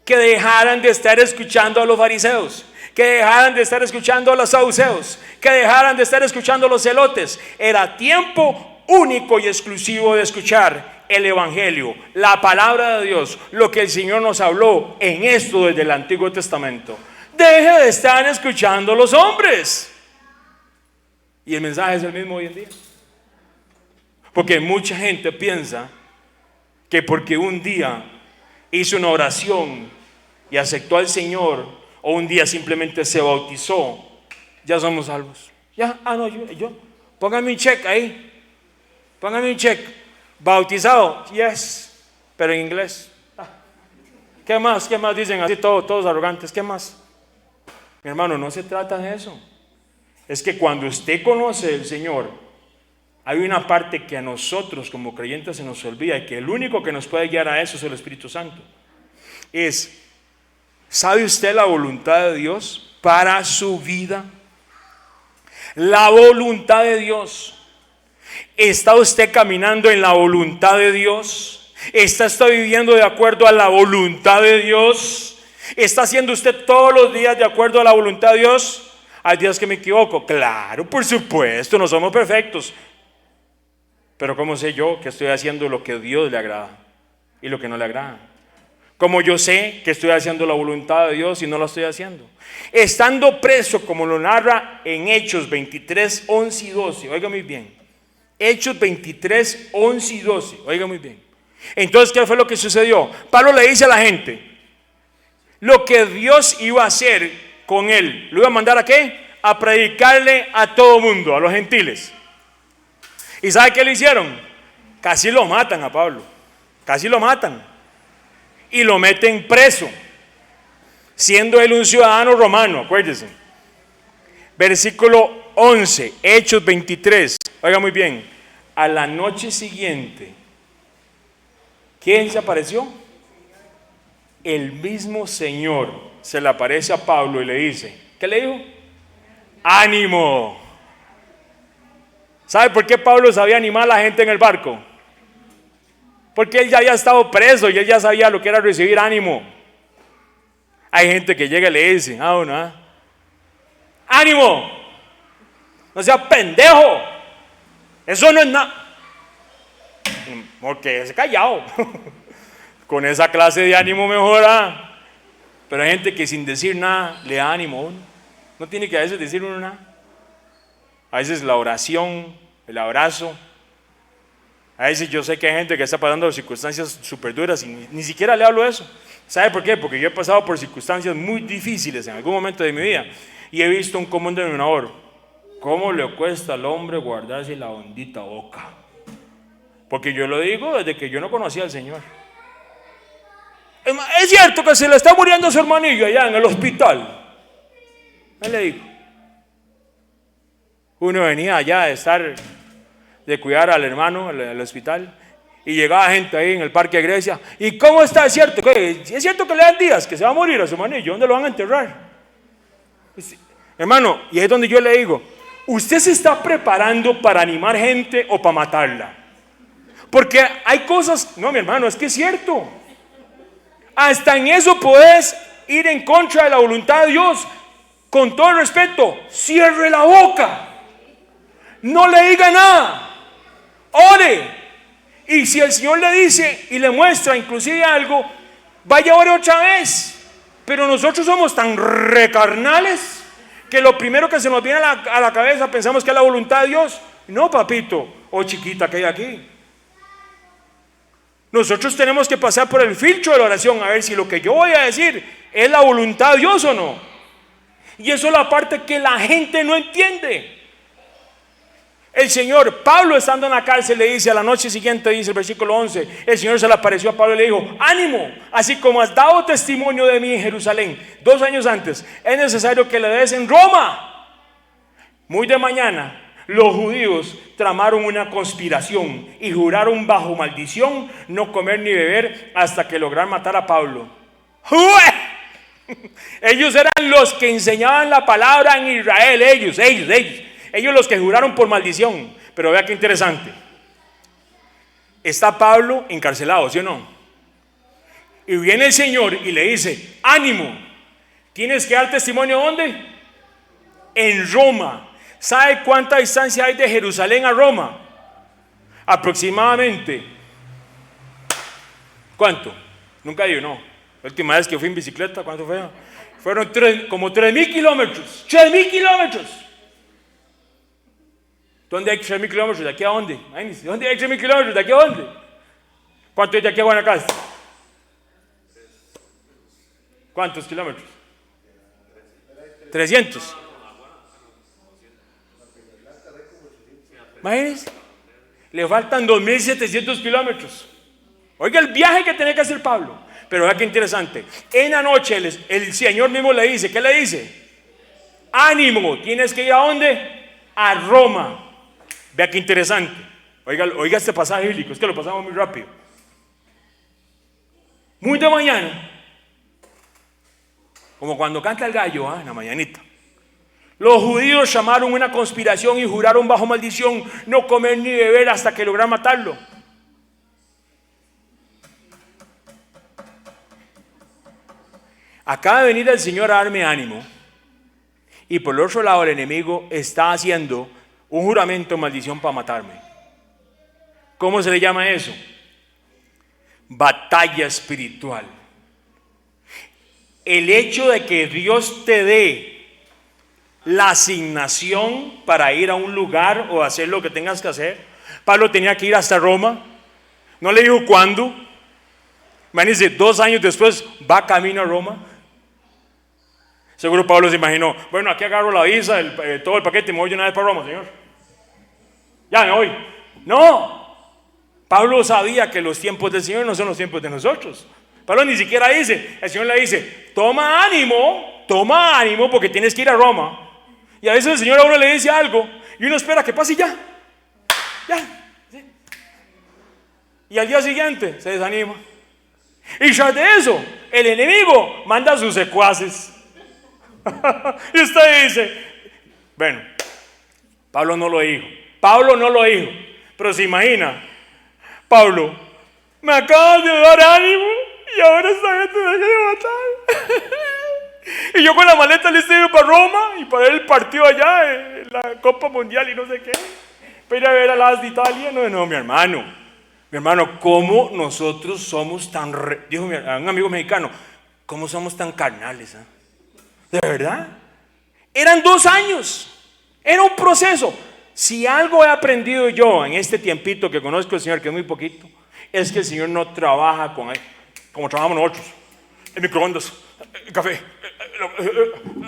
Que dejaran de estar escuchando a los fariseos, que dejaran de estar escuchando a los saduceos, que dejaran de estar escuchando a los celotes. Era tiempo único y exclusivo de escuchar el evangelio, la palabra de Dios, lo que el Señor nos habló en esto desde el Antiguo Testamento. Deje de estar escuchando a los hombres. Y el mensaje es el mismo hoy en día. Porque mucha gente piensa que porque un día hizo una oración y aceptó al Señor, o un día simplemente se bautizó, ya somos salvos. Ya, yo, póngame un check ahí. Póngame un check. Bautizado, yes, pero en inglés. ¿Qué más? ¿Qué más dicen así todos arrogantes? ¿Qué más? Mi hermano, no se trata de eso. Es que cuando usted conoce al Señor, hay una parte que a nosotros como creyentes se nos olvida, y que el único que nos puede guiar a eso es el Espíritu Santo. ¿Sabe usted la voluntad de Dios para su vida? La voluntad de Dios. ¿Está usted caminando en la voluntad de Dios? ¿Está usted viviendo de acuerdo a la voluntad de Dios? ¿Está haciendo usted todos los días de acuerdo a la voluntad de Dios? Hay días que me equivoco, claro, por supuesto, no somos perfectos. Pero ¿cómo sé yo que estoy haciendo lo que a Dios le agrada y lo que no le agrada? ¿Cómo yo sé que estoy haciendo la voluntad de Dios y no la estoy haciendo? Estando preso, como lo narra en Hechos 23, 11 y 12, oiga muy bien. Hechos 23, 11 y 12, oiga muy bien. Entonces, ¿qué fue lo que sucedió? Pablo le dice a la gente lo que Dios iba a hacer con él. ¿Lo iba a mandar a qué? A predicarle a todo mundo, a los gentiles. ¿Y sabe qué le hicieron? Casi lo matan a Pablo. Casi lo matan. Y lo meten preso, siendo él un ciudadano romano, acuérdense. Versículo 11, Hechos 23. Oiga muy bien. A la noche siguiente, ¿quién se apareció? El mismo Señor se le aparece a Pablo y le dice, ¿qué le dijo? ¡Ánimo! ¿Sabe por qué Pablo sabía animar a la gente en el barco? Porque él ya había estado preso y él ya sabía lo que era recibir ánimo. Hay gente que llega y le dice, ánimo, no sea pendejo, eso no es nada. Porque es callado. Con esa clase de ánimo mejora. Pero hay gente que sin decir nada le da ánimo a uno. No tiene que a veces decir uno nada. A veces la oración, el abrazo. A veces yo sé que hay gente que está pasando por circunstancias súper duras y ni siquiera le hablo de eso. ¿Sabe por qué? Porque yo he pasado por circunstancias muy difíciles en algún momento de mi vida y he visto un común denominador. ¿Cómo le cuesta al hombre guardarse la bendita boca? Porque yo lo digo desde que yo no conocía al Señor. Es cierto que se le está muriendo a su hermanillo allá en el hospital. ¿Qué le digo? Uno venía allá de cuidar al hermano en el hospital y llegaba gente ahí en el parque de Grecia. ¿Y cómo está? ¿Es cierto? ¿Es cierto que le dan días que se va a morir a su hermanillo? ¿Dónde lo van a enterrar? Hermano, y es donde yo le digo, ¿usted se está preparando para animar gente o para matarla? Porque hay cosas, no mi hermano, es que es cierto. Hasta en eso puedes ir en contra de la voluntad de Dios. Con todo el respeto, cierre la boca. No le diga nada. Ore. Y si el Señor le dice y le muestra inclusive algo, vaya a orar otra vez. Pero nosotros somos tan recarnales que lo primero que se nos viene a la cabeza pensamos que es la voluntad de Dios. No, papito o chiquita que hay aquí. Nosotros tenemos que pasar por el filtro de la oración a ver si lo que yo voy a decir es la voluntad de Dios o no. Y eso es la parte que la gente no entiende. El Señor, Pablo estando en la cárcel le dice a la noche siguiente, dice el versículo 11, el Señor se le apareció a Pablo y le dijo, ánimo, así como has dado testimonio de mí en Jerusalén 2 años antes, es necesario que le des en Roma. Muy de mañana los judíos tramaron una conspiración y juraron bajo maldición no comer ni beber hasta que lograran matar a Pablo. Ellos eran los que enseñaban la palabra en Israel, ellos los que juraron por maldición. Pero vea qué interesante, está Pablo encarcelado, ¿sí o no? Y viene el Señor y le dice, ánimo, tienes que dar testimonio. ¿Dónde? En Roma. ¿Sabe cuánta distancia hay de Jerusalén a Roma? Aproximadamente. ¿Cuánto? Nunca digo, no. La última vez que fui en bicicleta, ¿cuánto fue? Fueron como 3.000 kilómetros. 3.000 kilómetros. ¿Dónde hay 3.000 kilómetros? ¿De aquí a dónde? ¿Dónde hay 3.000 kilómetros? ¿De aquí a dónde? ¿Cuánto hay de aquí a Guanacaste? ¿Cuántos kilómetros? 300. Imagínense, le faltan 2.700 kilómetros. Oiga el viaje que tiene que hacer Pablo. Pero vea qué interesante. En la noche el Señor mismo le dice, ¿qué le dice? Ánimo, tienes que ir ¿a dónde? A Roma. Vea qué interesante. Oiga este pasaje bíblico, es que lo pasamos muy rápido. Muy de mañana, como cuando canta el gallo, en la mañanita. Los judíos llamaron una conspiración y juraron bajo maldición no comer ni beber hasta que lograran matarlo. Acaba de venir el Señor a darme ánimo y por el otro lado el enemigo está haciendo un juramento de maldición para matarme. ¿Cómo se le llama eso? Batalla espiritual. El hecho de que Dios te dé la asignación para ir a un lugar o hacer lo que tengas que hacer. Pablo tenía que ir hasta Roma. No le dijo cuándo. Imagínense, 2 años después va camino a Roma. Seguro Pablo se imaginó, bueno, aquí agarro la visa, todo el paquete y me voy de una vez para Roma, Señor. Ya me voy. No. Pablo sabía que los tiempos del Señor no son los tiempos de nosotros. Pablo ni siquiera dice, el Señor le dice, toma ánimo porque tienes que ir a Roma. Y a veces el Señor a uno le dice algo y uno espera que pase y ya. ¿Sí? Y al día siguiente se desanima. Y tras de eso, el enemigo manda a sus secuaces. Y usted dice, bueno, Pablo no lo dijo. Pero se imagina, Pablo, me acabas de dar ánimo y ahora esta gente me quiere matar. Y yo con la maleta lista iba para Roma y para ver el partido allá, la Copa Mundial y no sé qué. Para ir a ver a las de Italia. No, mi hermano, ¿cómo nosotros somos tan, dijo un amigo mexicano, cómo somos tan carnales? ¿De verdad? Eran 2 años, era un proceso. Si algo he aprendido yo en este tiempito que conozco al Señor, que es muy poquito, es que el Señor no trabaja con él, como trabajamos nosotros, el microondas, el café,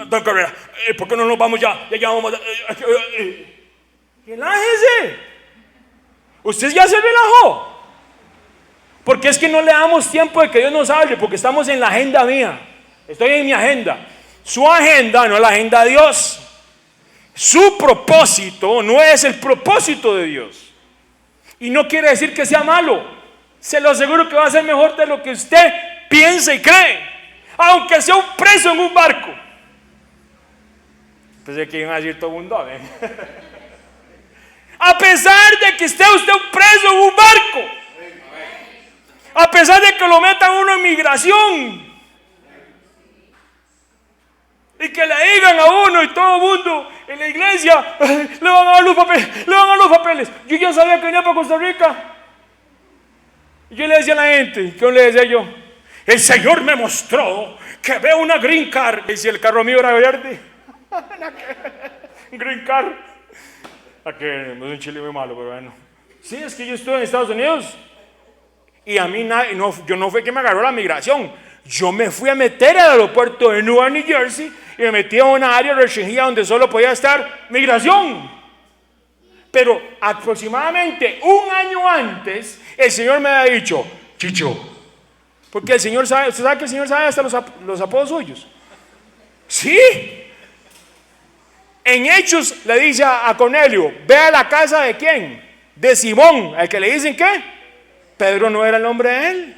la carrera, ¿por qué no nos vamos ya? Ya vamos. Relájese. Usted ya se relajó. Porque es que no le damos tiempo de que Dios nos hable, porque estamos en la agenda mía. Estoy en mi agenda. Su agenda no es la agenda de Dios. Su propósito no es el propósito de Dios. Y no quiere decir que sea malo. Se lo aseguro que va a ser mejor de lo que usted piensa y cree. Aunque sea un preso en un barco. Pensé que iban a decir todo el mundo, ¿eh? A pesar de que esté usted un preso en un barco. A pesar de que lo metan uno en migración. Y que le digan a uno y todo el mundo en la iglesia, le van a dar los papeles, Yo ya sabía que venía para Costa Rica. Y yo le decía a la gente, ¿qué le decía yo? El Señor me mostró que veo una green card. Y si el carro mío era verde. Green card. Que no es un chile muy malo, pero bueno. Sí, es que yo estuve en Estados Unidos. Y a mí yo no fue que me agarró la migración. Yo me fui a meter al aeropuerto de Newark, New Jersey, y me metí a una área restringida donde solo podía estar migración. Pero aproximadamente 1 año antes, el Señor me había dicho, Chicho, porque el Señor sabe, ¿usted sabe que el Señor sabe hasta los apodos suyos? Sí. En Hechos le dice a Cornelio, ve a la casa de quién, de Simón, al que le dicen ¿qué? Pedro no era el nombre de él.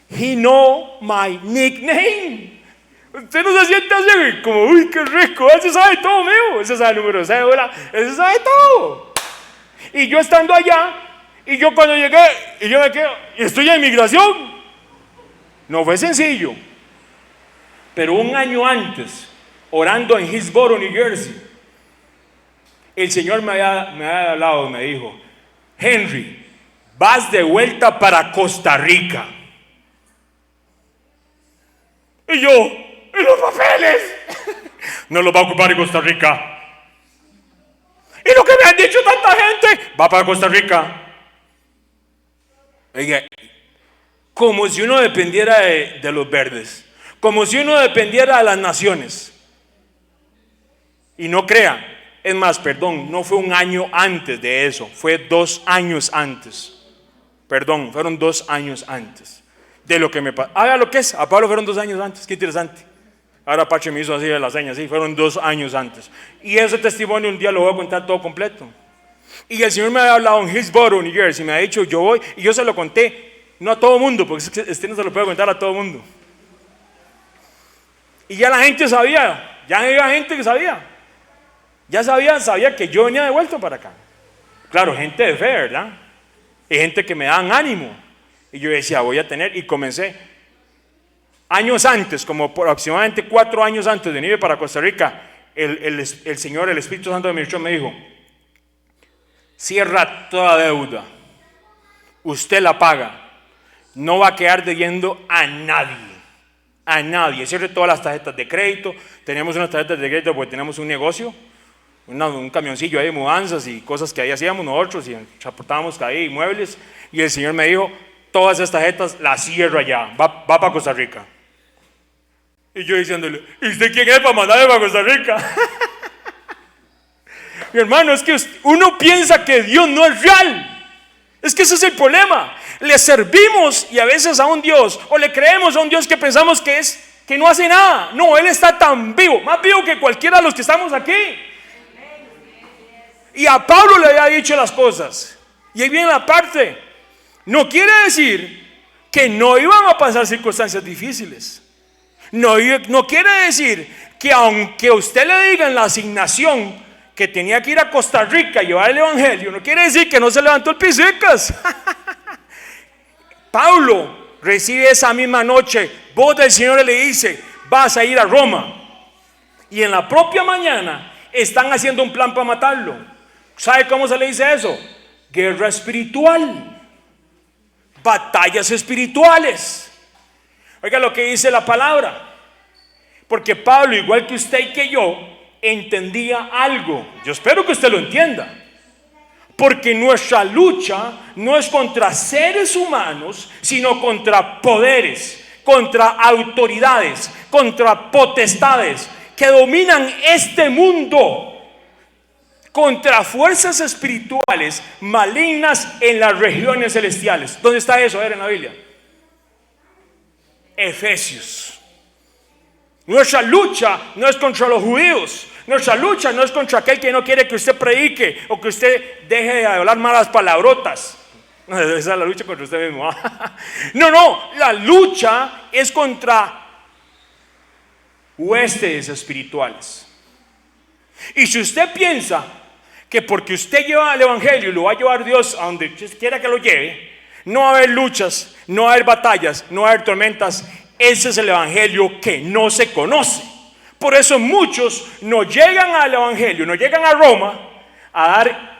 He know my nickname. Usted no se siente así como, uy, qué rico, ese sabe todo, mío. Ese sabe el número de cédula, ese sabe todo. Y yo estando allá, y yo cuando llegué, y yo me quedo, y estoy en inmigración. No fue sencillo. Pero 1 año antes, orando en Hillsborough, New Jersey, el Señor me había hablado y me dijo, Henry, vas de vuelta para Costa Rica. Y yo, ¿y los papeles? No los va a ocupar en Costa Rica. Y lo que me han dicho tanta gente, va para Costa Rica. Oiga, como si uno dependiera de los verdes, como si uno dependiera de las naciones. Y no crea, es más, perdón, no fue 1 año antes de eso, fue 2 años antes. Perdón, fueron 2 años antes de lo que me pasó. Haga lo que es, a Pablo fueron 2 años antes, qué interesante. Ahora Pache me hizo así de la seña, sí, fueron 2 años antes. Y ese testimonio un día lo voy a contar todo completo. Y el Señor me había hablado en Hillsborough, New Jersey, me ha dicho, yo voy, y yo se lo conté, no a todo mundo, porque este no se lo puede contar a todo mundo. Y ya la gente sabía, ya había gente que sabía. Ya sabía que yo venía de vuelta para acá. Claro, gente de fe, ¿verdad? Y gente que me daban ánimo. Y yo decía, voy a tener, y comencé. Años antes, como aproximadamente 4 años antes de venir para Costa Rica, el Señor, el Espíritu Santo de mi me dijo, cierra toda deuda, usted la paga, no va a quedar debiendo a nadie, cierre todas las tarjetas de crédito, tenemos unas tarjetas de crédito porque tenemos un negocio, un camioncillo ahí de mudanzas y cosas que ahí hacíamos nosotros y transportábamos ahí muebles. Y el Señor me dijo, todas estas jetas las cierro allá, va para Costa Rica. Y yo diciéndole, ¿y usted quién es para mandarme para Costa Rica? Mi hermano, es que uno piensa que Dios no es real. Es que ese es el problema. Le servimos y a veces a un Dios, o le creemos a un Dios que pensamos que no hace nada. No, Él está tan vivo, más vivo que cualquiera de los que estamos aquí. Y a Pablo le había dicho las cosas. Y ahí viene la parte. No quiere decir que no iban a pasar circunstancias difíciles. No quiere decir que aunque usted le diga en la asignación que tenía que ir a Costa Rica y llevar el evangelio, no quiere decir que no se levantó el pisicas. Pablo recibe esa misma noche voz del Señor y le dice, vas a ir a Roma. Y en la propia mañana están haciendo un plan para matarlo. ¿Sabe cómo se le dice eso? Guerra espiritual, batallas espirituales. Oiga lo que dice la palabra, porque Pablo, igual que usted y que yo, entendía algo. Yo espero que usted lo entienda, porque nuestra lucha no es contra seres humanos, sino contra poderes, contra autoridades, contra potestades que dominan este mundo, contra fuerzas espirituales malignas en las regiones celestiales. ¿Dónde está eso? A ver, en la Biblia. Efesios. Nuestra lucha no es contra los judíos. Nuestra lucha no es contra aquel que no quiere que usted predique o que usted deje de hablar malas palabrotas. Esa es la lucha contra usted mismo. No, la lucha es contra huestes espirituales. Y si usted piensa que porque usted lleva el evangelio y lo va a llevar Dios a donde quiera que lo lleve, no va a haber luchas, no va a haber batallas, no va a haber tormentas, ese es el evangelio que no se conoce. Por eso muchos no llegan al evangelio, no llegan a Roma a dar,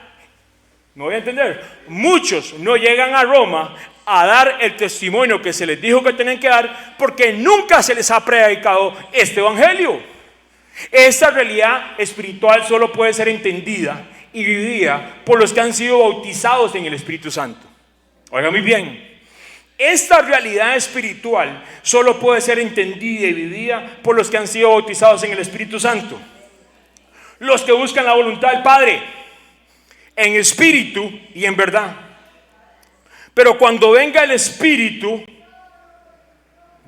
¿me voy a entender? Muchos no llegan a Roma a dar el testimonio que se les dijo que tenían que dar, porque nunca se les ha predicado este evangelio. Esta realidad espiritual solo puede ser entendida y vivida por los que han sido bautizados en el Espíritu Santo. Oiga muy bien, esta realidad espiritual solo puede ser entendida y vivida por los que han sido bautizados en el Espíritu Santo. Los que buscan la voluntad del Padre en espíritu y en verdad. Pero cuando venga el Espíritu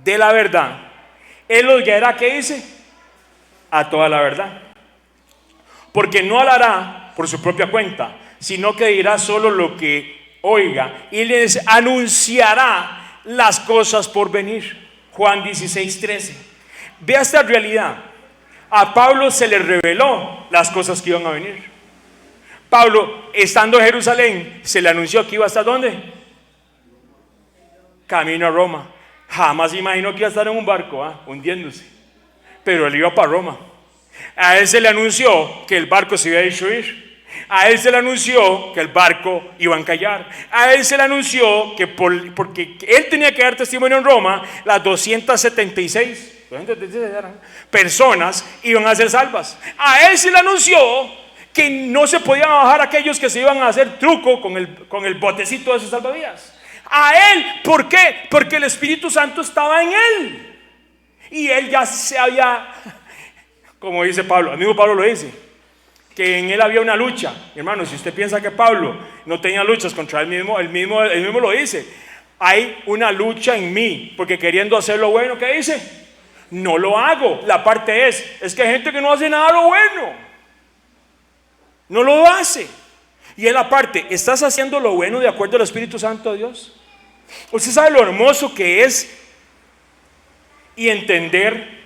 de la verdad, Él los guiará, ¿qué dice? A toda la verdad. Porque no hablará por su propia cuenta, sino que dirá solo lo que oiga y les anunciará las cosas por venir. Juan 16:13. Vea esta realidad. A Pablo se le reveló las cosas que iban a venir. Pablo, estando en Jerusalén, se le anunció que iba hasta ¿dónde? Camino a Roma. Jamás imaginó que iba a estar en un barco, hundiéndose. Pero él iba para Roma. A él se le anunció que el barco se iba a destruir. A él se le anunció que el barco iba a encallar. A él se le anunció que porque él tenía que dar testimonio en Roma, las 276 personas iban a ser salvas. A él se le anunció que no se podían bajar aquellos que se iban a hacer truco con el botecito de sus salvavidas. A él, ¿por qué? Porque el Espíritu Santo estaba en él. Y él ya se había, como dice Pablo, el mismo Pablo lo dice, que en él había una lucha. Hermano, si usted piensa que Pablo no tenía luchas contra él mismo lo dice. Hay una lucha en mí, porque queriendo hacer lo bueno, ¿qué dice? No lo hago. La parte es que hay gente que no hace nada lo bueno. No lo hace. Y en la parte, ¿estás haciendo lo bueno de acuerdo al Espíritu Santo de Dios? Usted sabe lo hermoso que es y entender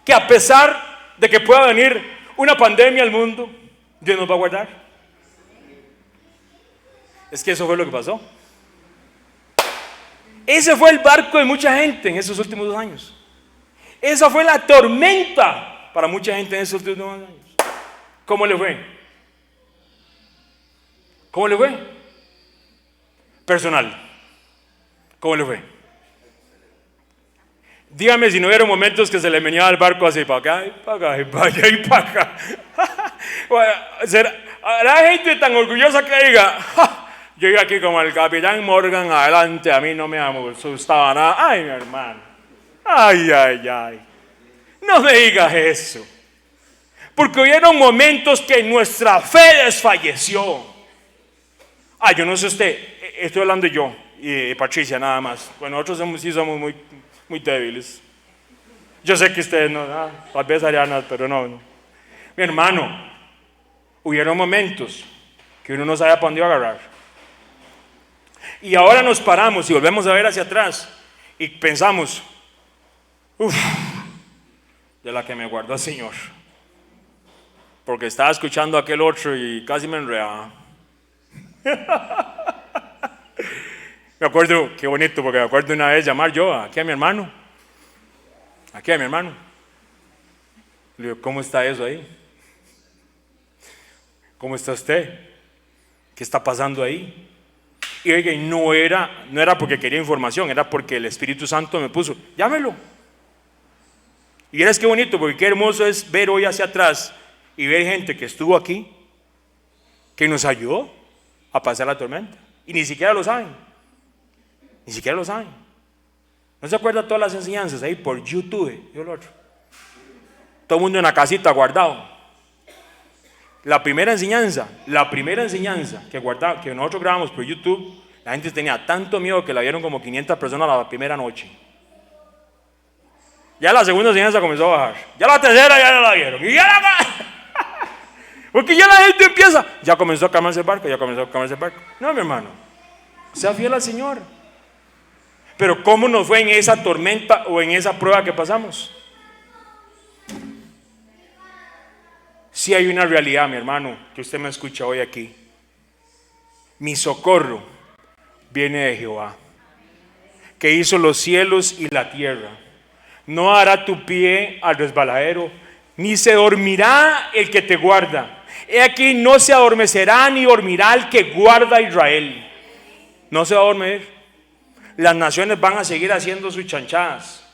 que a pesar de que pueda venir una pandemia al mundo, Dios nos va a guardar. Es que eso fue lo que pasó. Ese fue el barco de mucha gente en esos últimos 2 años. Esa fue la tormenta para mucha gente en esos últimos 2 años. ¿Cómo le fue? ¿Cómo le fue? Personal. ¿Cómo le fue? Dígame si no hubieron momentos que se le meneaba el barco así para acá y para acá y para allá y para acá. Habrá gente tan orgullosa que diga, "Ja, yo iba aquí como el capitán Morgan adelante, a mí no me asustaba nada". Ay, mi hermano, ay, ay, ay, no me digas eso, porque hubieron momentos que nuestra fe desfalleció. Yo no sé usted, estoy hablando yo y Patricia nada más. Bueno, nosotros sí somos muy, muy débiles. Yo sé que ustedes no, tal vez Ariana, pero no. Mi hermano, hubieron momentos que uno no sabía para dónde iba a agarrar. Y ahora nos paramos y volvemos a ver hacia atrás y pensamos, de la que me guardó el Señor. Porque estaba escuchando a aquel otro y casi me enredaba. Me acuerdo, qué bonito, porque me acuerdo una vez llamar yo aquí a mi hermano. Le digo, ¿cómo está eso ahí? ¿Cómo está usted? ¿Qué está pasando ahí? Y oiga, no era porque quería información, era porque el Espíritu Santo me puso, llámelo. Y es que bonito, porque qué hermoso es ver hoy hacia atrás y ver gente que estuvo aquí, que nos ayudó a pasar la tormenta. Y ni siquiera lo saben. ¿No se acuerdan todas las enseñanzas ahí por YouTube? Yo lo otro. Todo el mundo en la casita guardado. La primera enseñanza que nosotros grabamos por YouTube, la gente tenía tanto miedo que la vieron como 500 personas la primera noche. Ya la segunda enseñanza comenzó a bajar. Ya la tercera ya la vieron. Y porque ya la gente empieza. Ya comenzó a calmarse el barco. No, mi hermano. Sea fiel al Señor. Pero ¿cómo nos fue en esa tormenta o en esa prueba que pasamos? Sí hay una realidad, mi hermano, que usted me escucha hoy aquí. Mi socorro viene de Jehová, que hizo los cielos y la tierra. No hará tu pie al resbaladero, ni se dormirá el que te guarda. He aquí, no se adormecerá ni dormirá el que guarda a Israel. No se va a dormir. Las naciones van a seguir haciendo sus chanchadas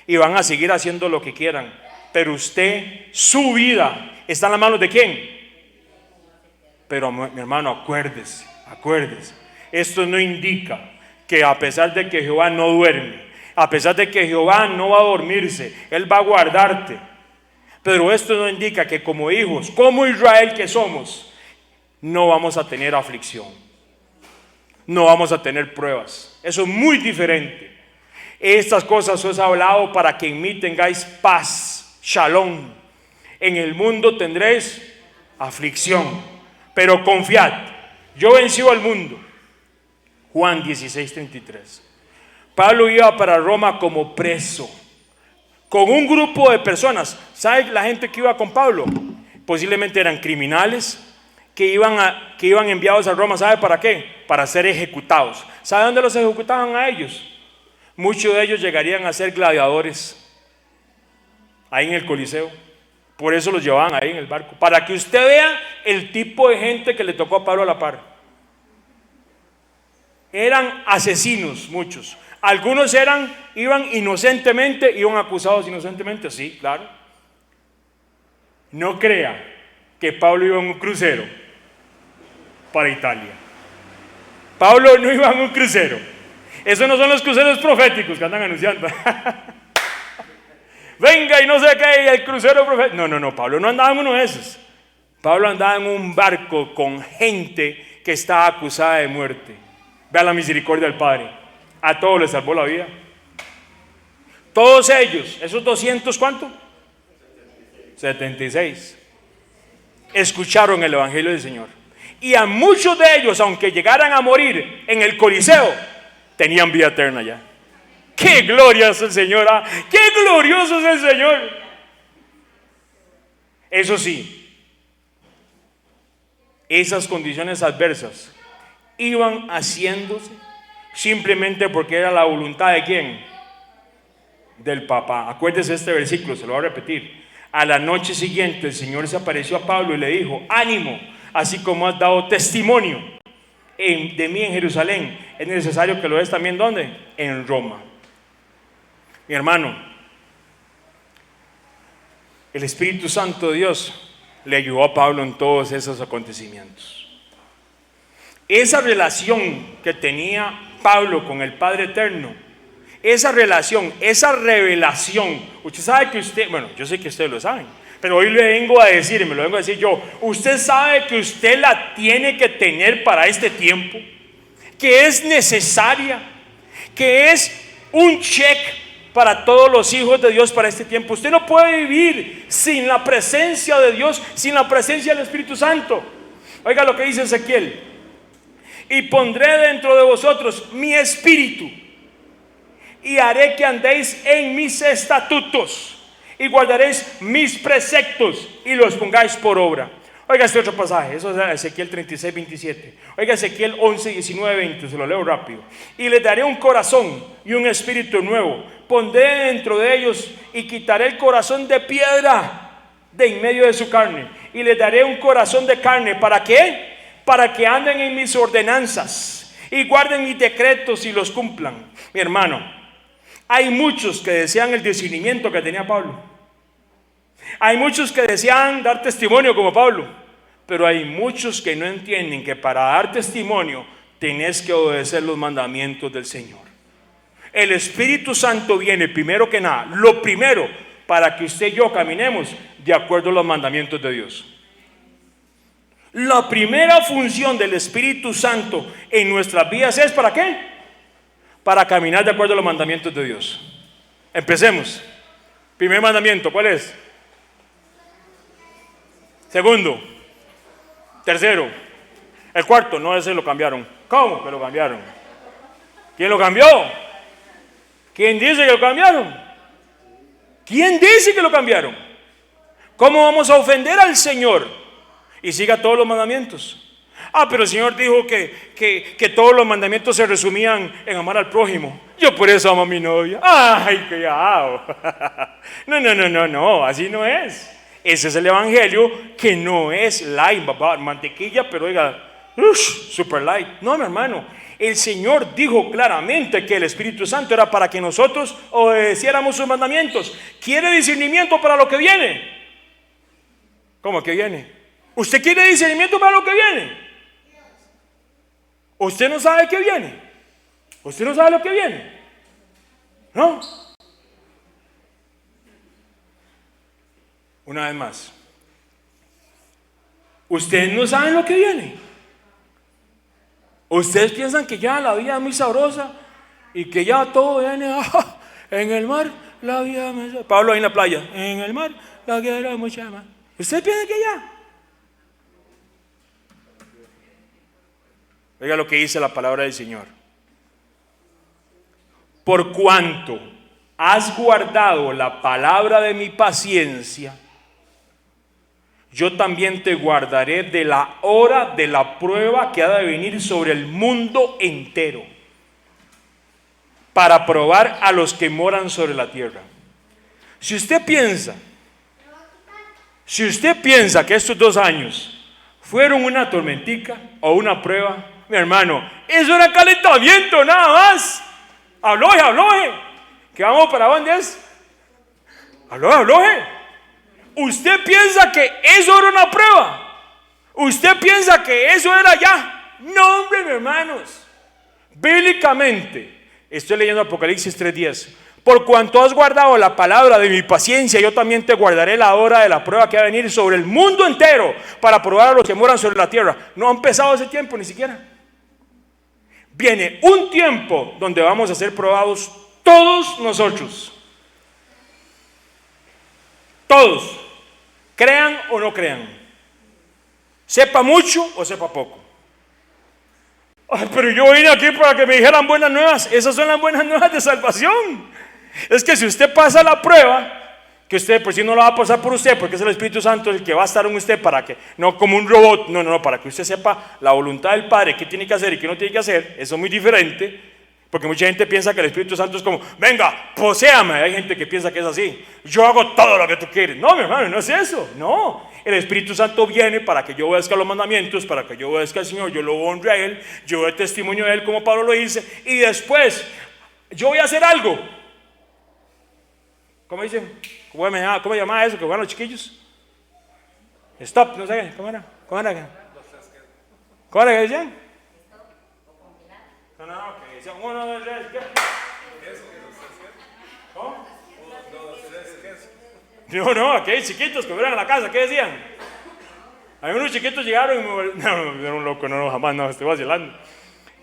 y van a seguir haciendo lo que quieran, pero usted, su vida está en las manos de ¿quién? Pero mi hermano, acuérdese, esto no indica que a pesar de que Jehová no duerme, a pesar de que Jehová no va a dormirse, Él va a guardarte, pero esto no indica que como hijos, como Israel que somos, no vamos a tener aflicción. No vamos a tener pruebas. Eso es muy diferente. Estas cosas os he hablado para que en mí tengáis paz, shalom. En el mundo tendréis aflicción, pero confiad, yo vencí al mundo. Juan 16:33. Pablo iba para Roma como preso, con un grupo de personas. ¿Sabe la gente que iba con Pablo? Posiblemente eran criminales que iban enviados a Roma. ¿Sabe para qué? Para ser ejecutados. ¿Sabe dónde los ejecutaban a ellos? Muchos de ellos llegarían a ser gladiadores ahí en el Coliseo. Por eso los llevaban ahí en el barco, para que usted vea el tipo de gente que le tocó a Pablo a la par. Eran asesinos muchos. Algunos iban inocentemente, iban acusados inocentemente, sí, claro. No crea que Pablo iba en un crucero para Italia. Pablo no iba en un crucero. Esos no son los cruceros proféticos que andan anunciando. Venga y no sé qué, y el crucero profético. No, Pablo no andaba en uno de esos. Pablo andaba en un barco con gente que estaba acusada de muerte. Vea la misericordia del Padre. A todos les salvó la vida. Todos ellos, esos 200, ¿cuánto? 76. Escucharon el Evangelio del Señor. Y a muchos de ellos, aunque llegaran a morir en el Coliseo, tenían vida eterna ya. ¡Qué gloria es el Señor! ¡Qué glorioso es el Señor! Eso sí, esas condiciones adversas iban haciéndose simplemente porque era la voluntad de ¿quién? Del Papá. Acuérdese de este versículo, se lo voy a repetir. A la noche siguiente el Señor se apareció a Pablo y le dijo: ánimo, así como has dado testimonio de mí en Jerusalén, es necesario que lo des también ¿dónde? En Roma. Mi hermano, el Espíritu Santo de Dios le ayudó a Pablo en todos esos acontecimientos. Esa relación que tenía Pablo con el Padre Eterno, esa relación, esa revelación, usted sabe que yo sé que ustedes lo saben, pero hoy le vengo a decir, y me lo vengo a decir yo, usted sabe que usted la tiene que tener para este tiempo, que es necesaria, que es un check para todos los hijos de Dios para este tiempo. Usted no puede vivir sin la presencia de Dios, sin la presencia del Espíritu Santo. Oiga lo que dice Ezequiel: y pondré dentro de vosotros mi espíritu, y haré que andéis en mis estatutos, y guardaréis mis preceptos, y los pongáis por obra. Oiga este otro pasaje, eso es Ezequiel 36, 27. Oiga Ezequiel 11, 19, 20, se lo leo rápido. Y les daré un corazón y un espíritu nuevo. Pondré dentro de ellos y quitaré el corazón de piedra de en medio de su carne. Y les daré un corazón de carne. ¿Para qué? Para que anden en mis ordenanzas y guarden mis decretos y los cumplan. Mi hermano, hay muchos que desean el discernimiento que tenía Pablo. Hay muchos que desean dar testimonio como Pablo, pero hay muchos que no entienden que para dar testimonio tenés que obedecer los mandamientos del Señor. El Espíritu Santo viene primero que nada, lo primero, para que usted y yo caminemos de acuerdo a los mandamientos de Dios. La primera función del Espíritu Santo en nuestras vidas es ¿para qué? Para caminar de acuerdo a los mandamientos de Dios. Empecemos. Primer mandamiento, ¿cuál es? Segundo. Tercero. El cuarto, no, ese lo cambiaron. ¿Cómo que lo cambiaron? ¿Quién lo cambió? ¿Quién dice que lo cambiaron? ¿Quién dice que lo cambiaron? ¿Cómo vamos a ofender al Señor? Y siga todos los mandamientos. Pero el Señor dijo que todos los mandamientos se resumían en amar al prójimo. Yo por eso amo a mi novia. ¡Ay, qué hago! No, así no es. Ese es el evangelio que no es light, mantequilla, pero oiga, super light. No, mi hermano, el Señor dijo claramente que el Espíritu Santo era para que nosotros obedeciéramos sus mandamientos. ¿Quiere discernimiento para lo que viene? ¿Cómo que viene? ¿Usted quiere discernimiento para lo que viene? ¿Usted no sabe qué viene? ¿Usted no sabe lo que viene? ¿No? Una vez más, ustedes no saben lo que viene. Ustedes piensan que ya la vida es muy sabrosa y que ya todo viene en el mar, la vida me... Pablo ahí en la playa, en el mar, la vida era mucha más. ¿Ustedes piensan que ya? Oiga lo que dice la palabra del Señor: por cuanto has guardado la palabra de mi paciencia, yo también te guardaré de la hora de la prueba que ha de venir sobre el mundo entero, para probar a los que moran sobre la tierra. Si usted piensa que estos 2 años fueron una tormentica o una prueba, mi hermano, eso era calentamiento nada más. Afloje. ¿Que vamos para dónde es? Afloje. ¿Usted piensa que eso era una prueba? ¿Usted piensa que eso era ya? No, hombre, mis hermanos. Bíblicamente, estoy leyendo Apocalipsis 3:10. Por cuanto has guardado la palabra de mi paciencia, yo también te guardaré la hora de la prueba que va a venir sobre el mundo entero, para probar a los que moran sobre la tierra. No ha empezado ese tiempo ni siquiera. Viene un tiempo donde vamos a ser probados todos nosotros. Todos. Crean o no crean. Sepa mucho o sepa poco. Pero yo vine aquí para que me dijeran buenas nuevas. Esas son las buenas nuevas de salvación. Es que si usted pasa la prueba, que usted por si no la va a pasar por usted, porque es el Espíritu Santo el que va a estar en usted, para que, no como un robot, no, para que usted sepa la voluntad del Padre, qué tiene que hacer y qué no tiene que hacer. Eso es muy diferente, porque mucha gente piensa que el Espíritu Santo es como, venga, poséame. Hay gente que piensa que es así, yo hago todo lo que tú quieres. No, mi hermano, no es eso, no. El Espíritu Santo viene para que yo obedezca los mandamientos, para que yo obedezca al Señor, yo lo honre a Él, yo dé testimonio de Él como Pablo lo dice, y después yo voy a hacer algo. ¿Cómo dicen? ¿Cómo se llama eso que juegan los chiquillos? Stop, no sé qué. ¿Cómo era? ¿Cómo era? ¿Cómo era que decían? No, que decían 1, 2, 3, ¿qué? ¿Cómo? No, aquellos chiquitos que fueron a la casa, ¿qué decían? A mí unos chiquitos llegaron y no, era un loco, no, jamás, no, estoy vacilando.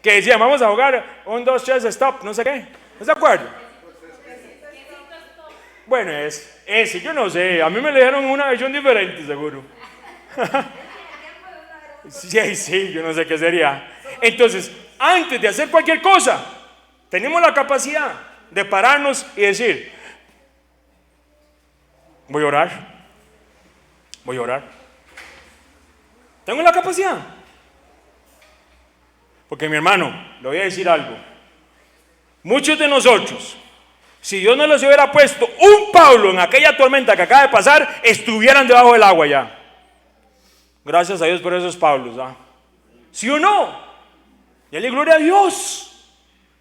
Que decían, vamos a jugar 1, 2, 3, stop, no sé qué. ¿No se acuerdan? Bueno, ese, yo no sé, a mí me lo dijeron en una versión diferente, seguro. Sí, yo no sé qué sería. Entonces, antes de hacer cualquier cosa, tenemos la capacidad de pararnos y decir, voy a orar. Tengo la capacidad. Porque mi hermano, le voy a decir algo. Muchos de nosotros, si Dios no les hubiera puesto un Pablo en aquella tormenta que acaba de pasar, estuvieran debajo del agua ya. Gracias a Dios por esos Pablos, ¿ah? ¿Sí o no? Dale gloria a Dios.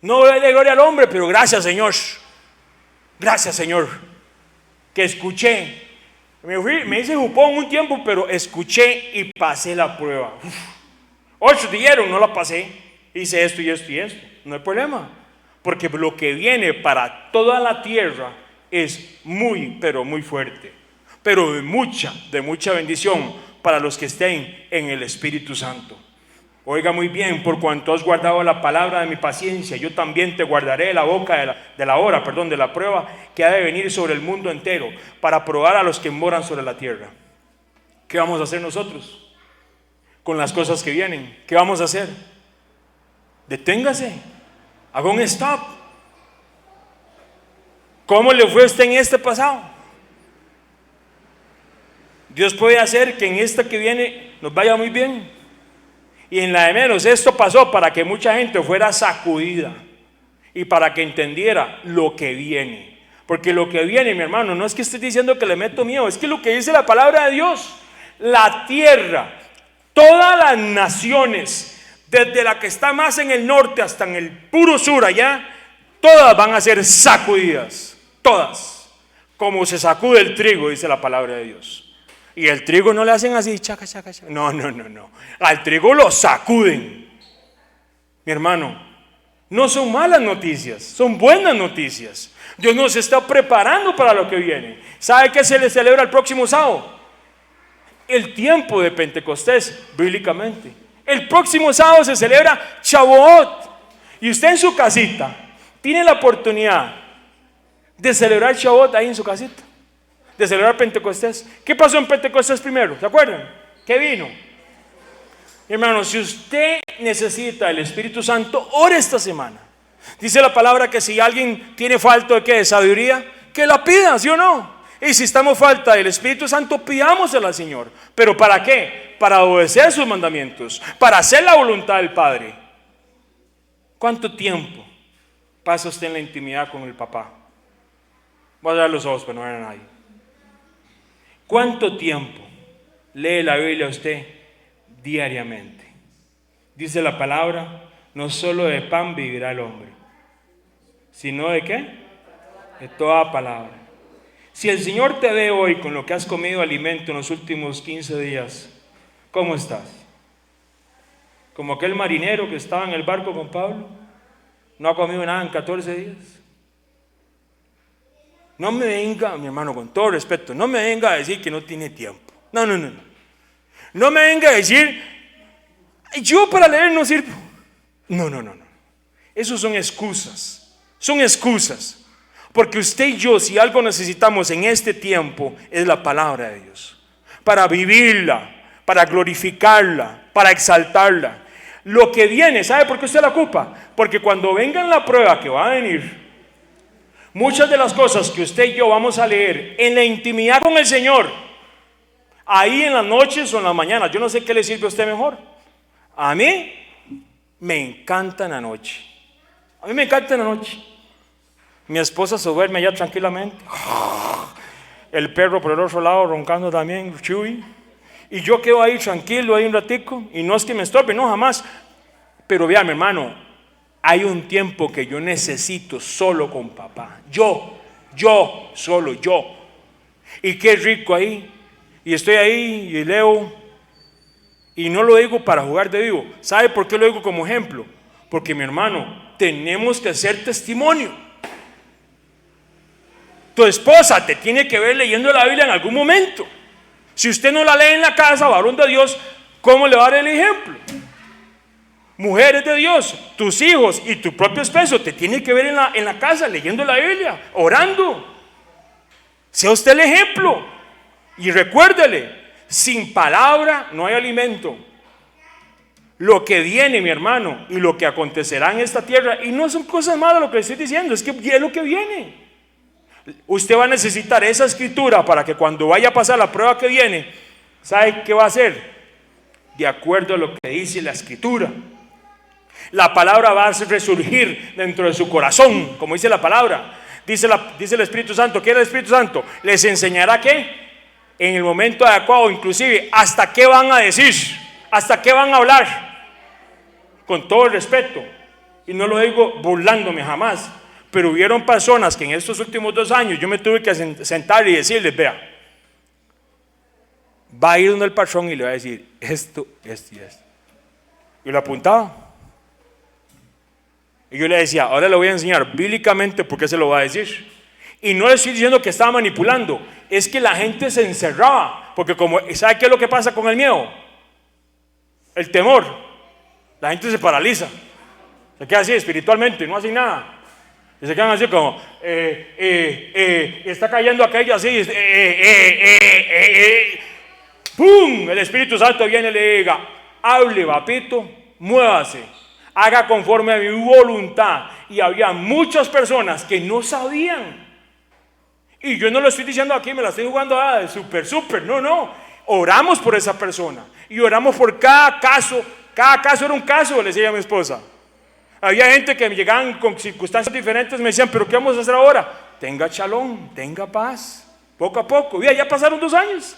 No dale gloria al hombre, pero gracias Señor. Gracias Señor. Que escuché. Me hice jupón un tiempo, pero escuché y pasé la prueba. 8 dijeron, no la pasé. Hice esto y esto y esto. No hay problema. Porque lo que viene para toda la tierra es muy, pero muy fuerte. Pero de mucha bendición para los que estén en el Espíritu Santo. Oiga muy bien, por cuanto has guardado la palabra de mi paciencia, yo también te guardaré de la boca de la prueba que ha de venir sobre el mundo entero, para probar a los que moran sobre la tierra. ¿Qué vamos a hacer nosotros con las cosas que vienen? ¿Qué vamos a hacer? Deténgase, haga un stop. ¿Cómo le fue a usted en este pasado? Dios puede hacer que en esta que viene nos vaya muy bien. Y en la de menos, esto pasó para que mucha gente fuera sacudida y para que entendiera lo que viene. Porque lo que viene, mi hermano, no es que esté diciendo que le meto miedo, es que lo que dice la palabra de Dios, la tierra, todas las naciones, desde la que está más en el norte hasta en el puro sur allá, todas van a ser sacudidas, todas, como se sacude el trigo, dice la palabra de Dios. Y el trigo no le hacen así, chaca. No. Al trigo lo sacuden. Mi hermano, no son malas noticias, son buenas noticias. Dios nos está preparando para lo que viene. ¿Sabe qué se le celebra el próximo sábado? El tiempo de Pentecostés, bíblicamente. El próximo sábado se celebra Shavuot. Y usted en su casita tiene la oportunidad de celebrar Shavuot ahí en su casita. De celebrar Pentecostés. ¿Qué pasó en Pentecostés primero? ¿Se acuerdan? ¿Qué vino? Hermano, si usted necesita el Espíritu Santo, ore esta semana. Dice la palabra que si alguien tiene falta de ¿qué? De sabiduría, que la pida, ¿sí o no? Y si estamos falta del Espíritu Santo, pidámosela al Señor. ¿Pero para qué? Para obedecer sus mandamientos, para hacer la voluntad del Padre. ¿Cuánto tiempo pasa usted en la intimidad con el papá? Voy a dar los ojos para no ver a nadie. ¿Cuánto tiempo lee la Biblia usted diariamente? Dice la palabra, no solo de pan vivirá el hombre, sino de ¿qué? De toda palabra. Si el Señor te ve hoy con lo que has comido alimento en los últimos 15 días, ¿cómo estás? Como aquel marinero que estaba en el barco con Pablo, no ha comido nada en 14 días. No me venga, mi hermano, con todo respeto, no me venga a decir que no tiene tiempo. No. No me venga a decir, yo para leer no sirvo. No. Esos son excusas. Son excusas. Porque usted y yo, si algo necesitamos en este tiempo, es la palabra de Dios. Para vivirla, para glorificarla, para exaltarla. Lo que viene, ¿sabe por qué usted la ocupa? Porque cuando venga la prueba que va a venir, muchas de las cosas que usted y yo vamos a leer en la intimidad con el Señor, ahí en las noches o en las mañanas, yo no sé qué le sirve a usted mejor. A mí me encanta en la noche. A mí me encanta en la noche. Mi esposa se duerme allá tranquilamente. El perro por el otro lado roncando también, Chuy. Y yo quedo ahí tranquilo, ahí un ratico. Y no es que me estorbe, no, jamás. Pero vea, mi hermano, hay un tiempo que yo necesito solo con papá. Solo yo. Y qué rico ahí. y estoy ahí y leo, y no lo digo para jugar de vivo. ¿Sabe por qué lo digo como ejemplo? Porque, mi hermano, tenemos que hacer testimonio. Tu esposa te tiene que ver leyendo la Biblia en algún momento. Si usted no la lee en la casa, varón de Dios, ¿cómo le va a dar el ejemplo? Mujeres de Dios, tus hijos y tu propio esposo te tienen que ver en la casa leyendo la Biblia, orando. Sea usted el ejemplo. Y recuérdele, sin palabra no hay alimento. Lo que viene, mi hermano, y lo que acontecerá en esta tierra, y no son cosas malas lo que le estoy diciendo, es que es lo que viene. Usted va a necesitar esa escritura para que cuando vaya a pasar la prueba que viene, ¿sabe qué va a hacer? De acuerdo a lo que dice la escritura. La palabra va a resurgir dentro de su corazón, como dice la palabra. Dice el Espíritu Santo. ¿Qué es el Espíritu Santo? Les enseñará qué, en el momento adecuado, inclusive hasta qué van a decir, hasta qué van a hablar, con todo el respeto, y no lo digo burlándome jamás, pero hubieron personas que en estos últimos 2 años yo me tuve que sentar y decirles: vea, va a ir donde el patrón y le va a decir esto y esto. Y lo apuntaba. Y yo le decía: ahora le voy a enseñar bíblicamente por qué se lo va a decir. Y no le estoy diciendo que estaba manipulando, es que la gente se encerraba. Porque ¿sabe qué es lo que pasa con el miedo? El temor. La gente se paraliza, se queda así espiritualmente, no hace nada. Y se quedan así como, está cayendo aquello así, ¡pum! El Espíritu Santo viene y le diga: hable, papito, muévase, haga conforme a mi voluntad. Y había muchas personas que no sabían. Y yo no lo estoy diciendo aquí, me la estoy jugando de súper, no. Oramos por esa persona y oramos por cada caso. Cada caso era un caso, le decía a mi esposa. Había gente que me llegaban con circunstancias diferentes, me decían: ¿pero qué vamos a hacer ahora? Tenga shalom, tenga paz, poco a poco. Ya pasaron 2 años.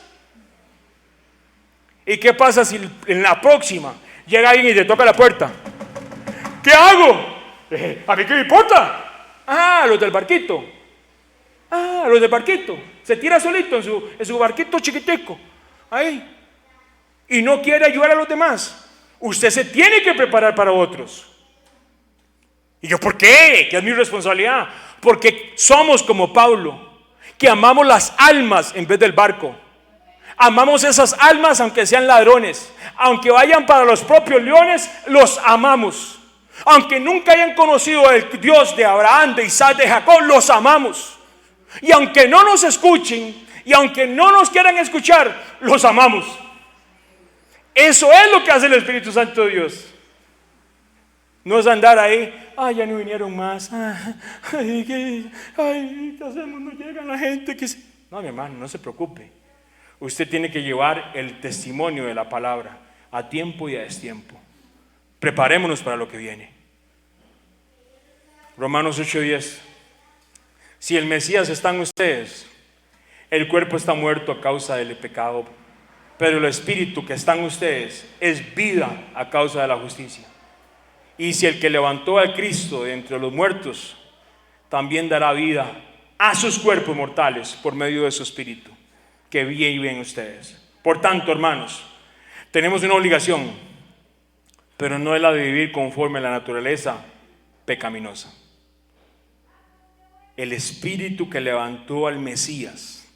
¿Y qué pasa si en la próxima llega alguien y te toca la puerta? ¿Qué hago? ¿A mí qué me importa? Los del barquito. Los del barquito. Se tira solito en su barquito chiquitico. Ahí. Y no quiere ayudar a los demás. Usted se tiene que preparar para otros. ¿Y yo por qué? ¿Qué es mi responsabilidad? Porque somos como Pablo, que amamos las almas en vez del barco. Amamos esas almas aunque sean ladrones, aunque vayan para los propios leones, los amamos. Aunque nunca hayan conocido el Dios de Abraham, de Isaac, de Jacob, los amamos. Y aunque no nos escuchen, y aunque no nos quieran escuchar, los amamos. Eso es lo que hace el Espíritu Santo de Dios. No es andar ahí: ya no vinieron más. ¿Qué hacemos? No llega la gente. No, mi hermano, no se preocupe. Usted tiene que llevar el testimonio de la palabra a tiempo y a destiempo. Preparémonos para lo que viene. Romanos 8:10. Si el Mesías está en ustedes, el cuerpo está muerto a causa del pecado, pero el espíritu que está en ustedes es vida a causa de la justicia. Y si el que levantó a Cristo de entre los muertos también dará vida a sus cuerpos mortales por medio de su espíritu que vive en ustedes. Por tanto, hermanos, tenemos una obligación, pero no es la de vivir conforme a la naturaleza pecaminosa. El espíritu que levantó al Mesías,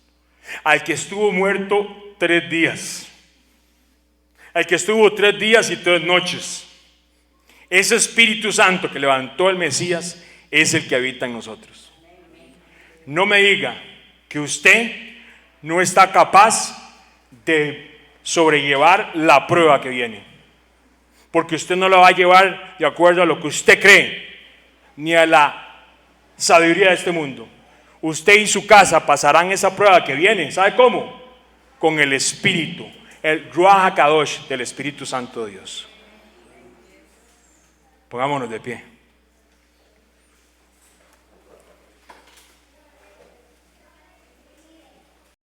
al que estuvo muerto 3 días, al que estuvo 3 días y 3 noches, ese Espíritu Santo que levantó al Mesías es el que habita en nosotros. No me diga que usted no está capaz de sobrellevar la prueba que viene, porque usted no la va a llevar de acuerdo a lo que usted cree, ni a la sabiduría de este mundo. Usted y su casa pasarán esa prueba que viene. ¿Sabe cómo? Con el Espíritu, el Ruach HaKadosh del Espíritu Santo de Dios. Pongámonos de pie.